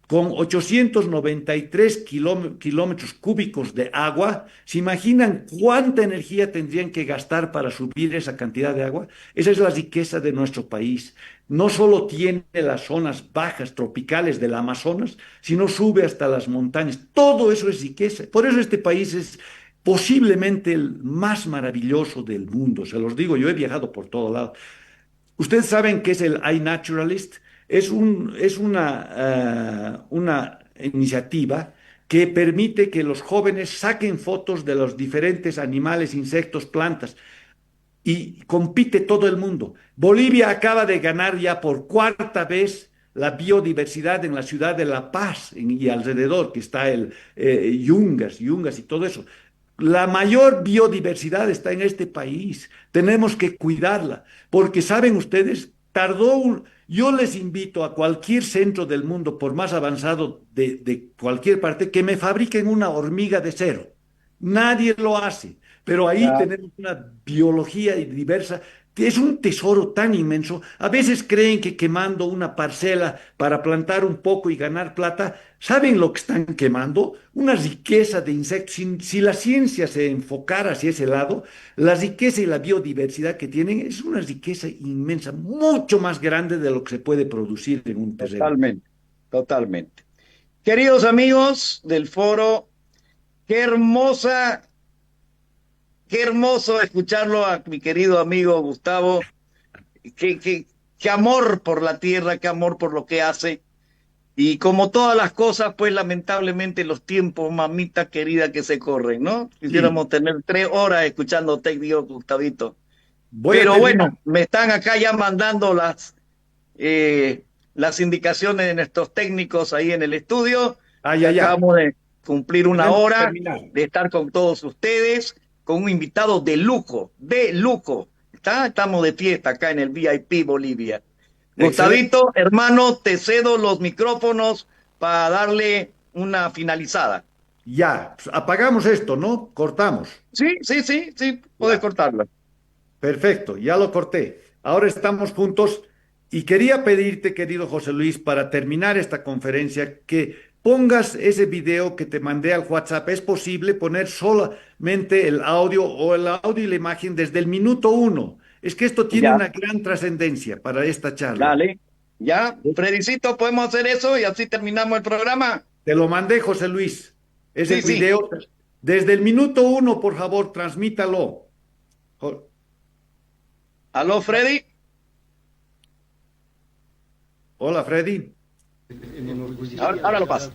con 893 kilómetros cúbicos de agua, ¿se imaginan cuánta energía tendrían que gastar para subir esa cantidad de agua? Esa es la riqueza de nuestro país. No solo tiene las zonas bajas tropicales del Amazonas, sino sube hasta las montañas. Todo eso es riqueza. Por eso este país es posiblemente el más maravilloso del mundo. Se los digo, yo he viajado por todo lado. Ustedes saben qué es el iNaturalist. Una iniciativa que permite que los jóvenes saquen fotos de los diferentes animales, insectos, plantas, y compite todo el mundo. Bolivia acaba de ganar ya por cuarta vez la biodiversidad en la ciudad de La Paz y alrededor, que está el Yungas y todo eso. La mayor biodiversidad está en este país. Tenemos que cuidarla, porque saben ustedes, yo les invito a cualquier centro del mundo, por más avanzado de cualquier parte, que me fabriquen una hormiga de cero. Nadie lo hace, pero ahí tenemos una biología diversa. Es un tesoro tan inmenso. A veces creen que quemando una parcela para plantar un poco y ganar plata, ¿saben lo que están quemando? Una riqueza de insectos. Si la ciencia se enfocara hacia ese lado, la riqueza y la biodiversidad que tienen es una riqueza inmensa, mucho más grande de lo que se puede producir en un terreno. Totalmente, totalmente. Queridos amigos del foro, qué hermoso escucharlo a mi querido amigo Gustavo. Qué amor por la tierra, qué amor por lo que hace. Y como todas las cosas, pues lamentablemente los tiempos, mamita querida, que se corren, ¿no? Quisiéramos tener 3 horas escuchándote, digo, Gustavito. Pero bueno, me están acá ya mandando las indicaciones de nuestros técnicos ahí en el estudio. Acabamos de cumplir una hora de estar con todos ustedes, con un invitado de lujo, de lujo. Estamos de fiesta acá en el VIP Bolivia. Gustavito, hermano, te cedo los micrófonos para darle una finalizada. Ya, apagamos esto, ¿no? Cortamos. Sí, puedes cortarlo. Perfecto, ya lo corté. Ahora estamos juntos y quería pedirte, querido José Luis, para terminar esta conferencia, que pongas ese video que te mandé al WhatsApp. ¿Es posible poner solamente el audio o el audio y la imagen desde el minuto 1? Es que esto tiene una gran trascendencia para esta charla. Dale, ya, Fredicito, podemos hacer eso y así terminamos el programa. Te lo mandé, José Luis. Ese video, desde el minuto 1, por favor, transmítalo. ¿Aló, Freddy? Hola, Freddy. Ahora lo paso.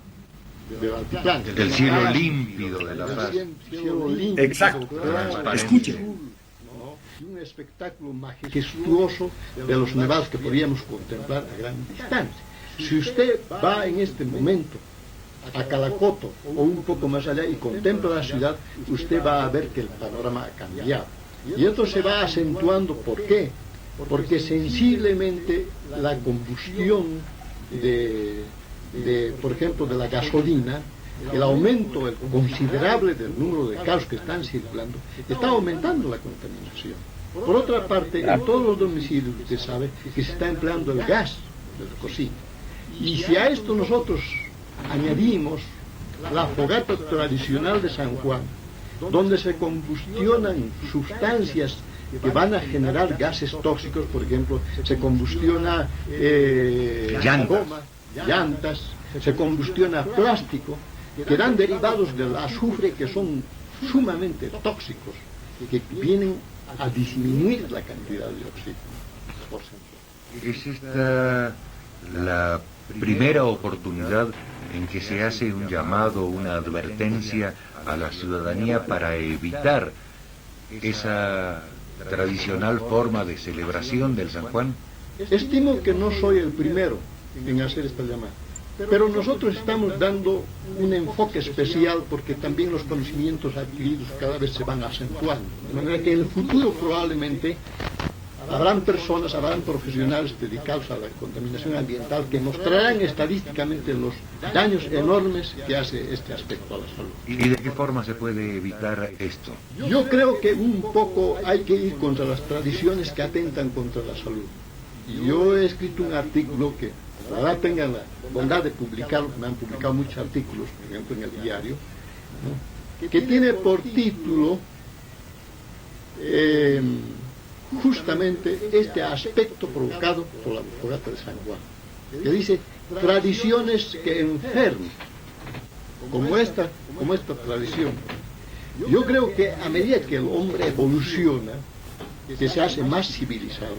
El cielo límpido de la paz. Exacto. Escuchen. Un espectáculo majestuoso de los nevados que podíamos contemplar a gran distancia. Si usted va en este momento a Calacoto o un poco más allá y contempla la ciudad, usted va a ver que el panorama ha cambiado. Y esto se va acentuando. ¿Por qué? Porque sensiblemente la combustión por ejemplo, de la gasolina, el aumento considerable del número de carros que están circulando, está aumentando la contaminación. Por otra parte, en todos los domicilios usted sabe que se está empleando el gas de la cocina. Y si a esto nosotros añadimos la fogata tradicional de San Juan, donde se combustionan sustancias que van a generar gases tóxicos, por ejemplo, se combustiona llantas, se combustiona plástico, que dan derivados del azufre que son sumamente tóxicos, que vienen a disminuir la cantidad de oxígeno. Es esta la primera oportunidad en que se hace un llamado, una advertencia a la ciudadanía para evitar esa tradicional forma de celebración del San Juan? Estimo que no soy el primero en hacer esta llamada, pero nosotros estamos dando un enfoque especial porque también los conocimientos adquiridos cada vez se van acentuando, de manera que en el futuro probablemente habrán personas, habrán profesionales dedicados a la contaminación ambiental que mostrarán estadísticamente los daños enormes que hace este aspecto a la salud. ¿Y de qué forma se puede evitar esto? Yo creo que un poco hay que ir contra las tradiciones que atentan contra la salud. Yo he escrito un artículo que, ojalá tengan la bondad de publicarlo, me han publicado muchos artículos, por ejemplo en el diario, ¿no?, que tiene por título justamente este aspecto provocado por la fogata de San Juan, que dice tradiciones que enferman, como esta tradición. Yo creo que a medida que el hombre evoluciona, que se hace más civilizado,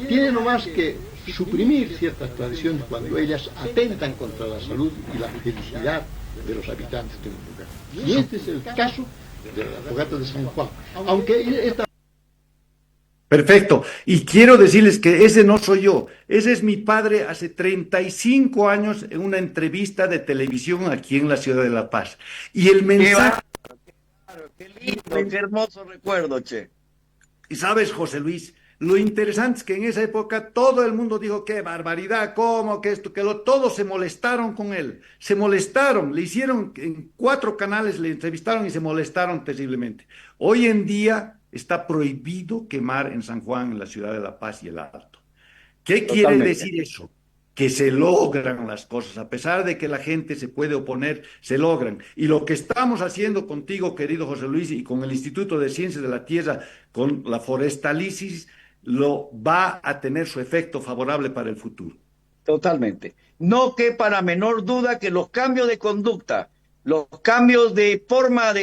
tiene nomás que suprimir ciertas tradiciones cuando ellas atentan contra la salud y la felicidad de los habitantes de un lugar. Y este es el caso de la fogata de San Juan, aunque esta... Perfecto. Y quiero decirles que ese no soy yo. Ese es mi padre hace 35 años en una entrevista de televisión aquí en la ciudad de La Paz. Y el mensaje... Qué lindo, qué hermoso recuerdo, che. Y sabes, José Luis, lo interesante es que en esa época todo el mundo dijo, qué barbaridad, cómo, que esto, que lo... Todos se molestaron con él. Se molestaron. Le hicieron en 4 canales, le entrevistaron y se molestaron terriblemente. Hoy en día... está prohibido quemar en San Juan, en la ciudad de La Paz y el Alto. ¿Qué quiere decir eso? Que se logran las cosas, a pesar de que la gente se puede oponer, se logran. Y lo que estamos haciendo contigo, querido José Luis, y con el Instituto de Ciencias de la Tierra, con la forestalisis, lo va a tener su efecto favorable para el futuro. Totalmente. No quepa la menor duda que los cambios de conducta, los cambios de forma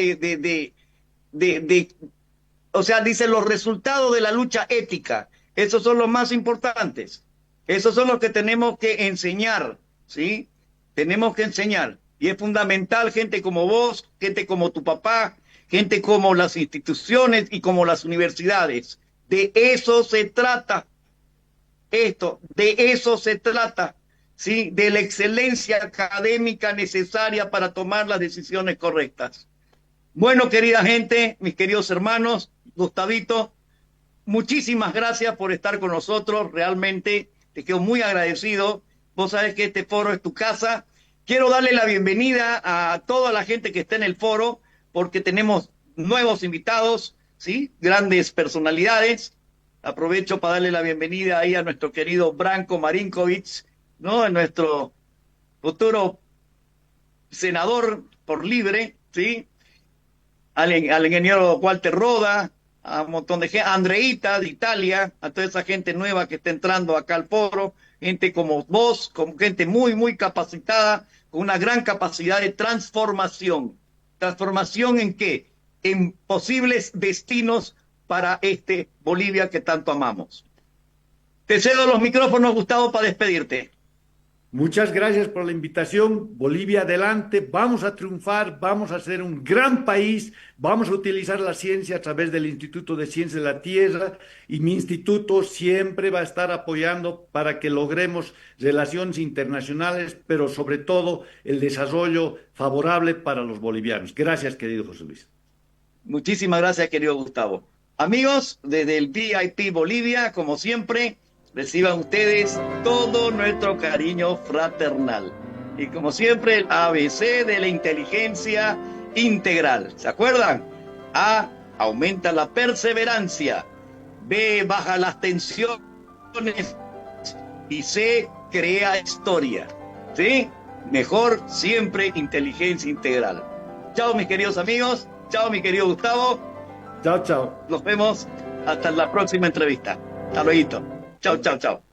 o sea, dice los resultados de la lucha ética, esos son los más importantes, esos son los que tenemos que enseñar, ¿sí? Tenemos que enseñar, y es fundamental gente como vos, gente como tu papá, gente como las instituciones y como las universidades. De eso se trata de eso se trata, ¿sí? De la excelencia académica necesaria para tomar las decisiones correctas. Bueno, querida gente, mis queridos hermanos, Gustavito, muchísimas gracias por estar con nosotros, realmente te quedo muy agradecido. Vos sabés que este foro es tu casa. Quiero darle la bienvenida a toda la gente que está en el foro, porque tenemos nuevos invitados, ¿sí? Grandes personalidades. Aprovecho para darle la bienvenida ahí a nuestro querido Branko Marinkovic, ¿no? Nuestro futuro senador por libre, ¿sí? Al ingeniero Walter Roda, a un montón de gente, a Andreita de Italia, a toda esa gente nueva que está entrando acá al foro, gente como vos, como gente muy, muy capacitada, con una gran capacidad de transformación. ¿Transformación en qué? En posibles destinos para este Bolivia que tanto amamos. Te cedo los micrófonos, Gustavo, para despedirte. Muchas gracias por la invitación. Bolivia, adelante. Vamos a triunfar, vamos a ser un gran país, vamos a utilizar la ciencia a través del Instituto de Ciencias de la Tierra, y mi instituto siempre va a estar apoyando para que logremos relaciones internacionales, pero sobre todo el desarrollo favorable para los bolivianos. Gracias, querido José Luis. Muchísimas gracias, querido Gustavo. Amigos, desde el VIP Bolivia, como siempre, reciban ustedes todo nuestro cariño fraternal. Y como siempre, el ABC de la inteligencia integral. ¿Se acuerdan? A, aumenta la perseverancia. B, baja las tensiones. Y C, crea historia. ¿Sí? Mejor siempre inteligencia integral. Chao, mis queridos amigos. Chao, mi querido Gustavo. Chao, chao. Nos vemos hasta la próxima entrevista. Hasta luego. Chao, chao, chao.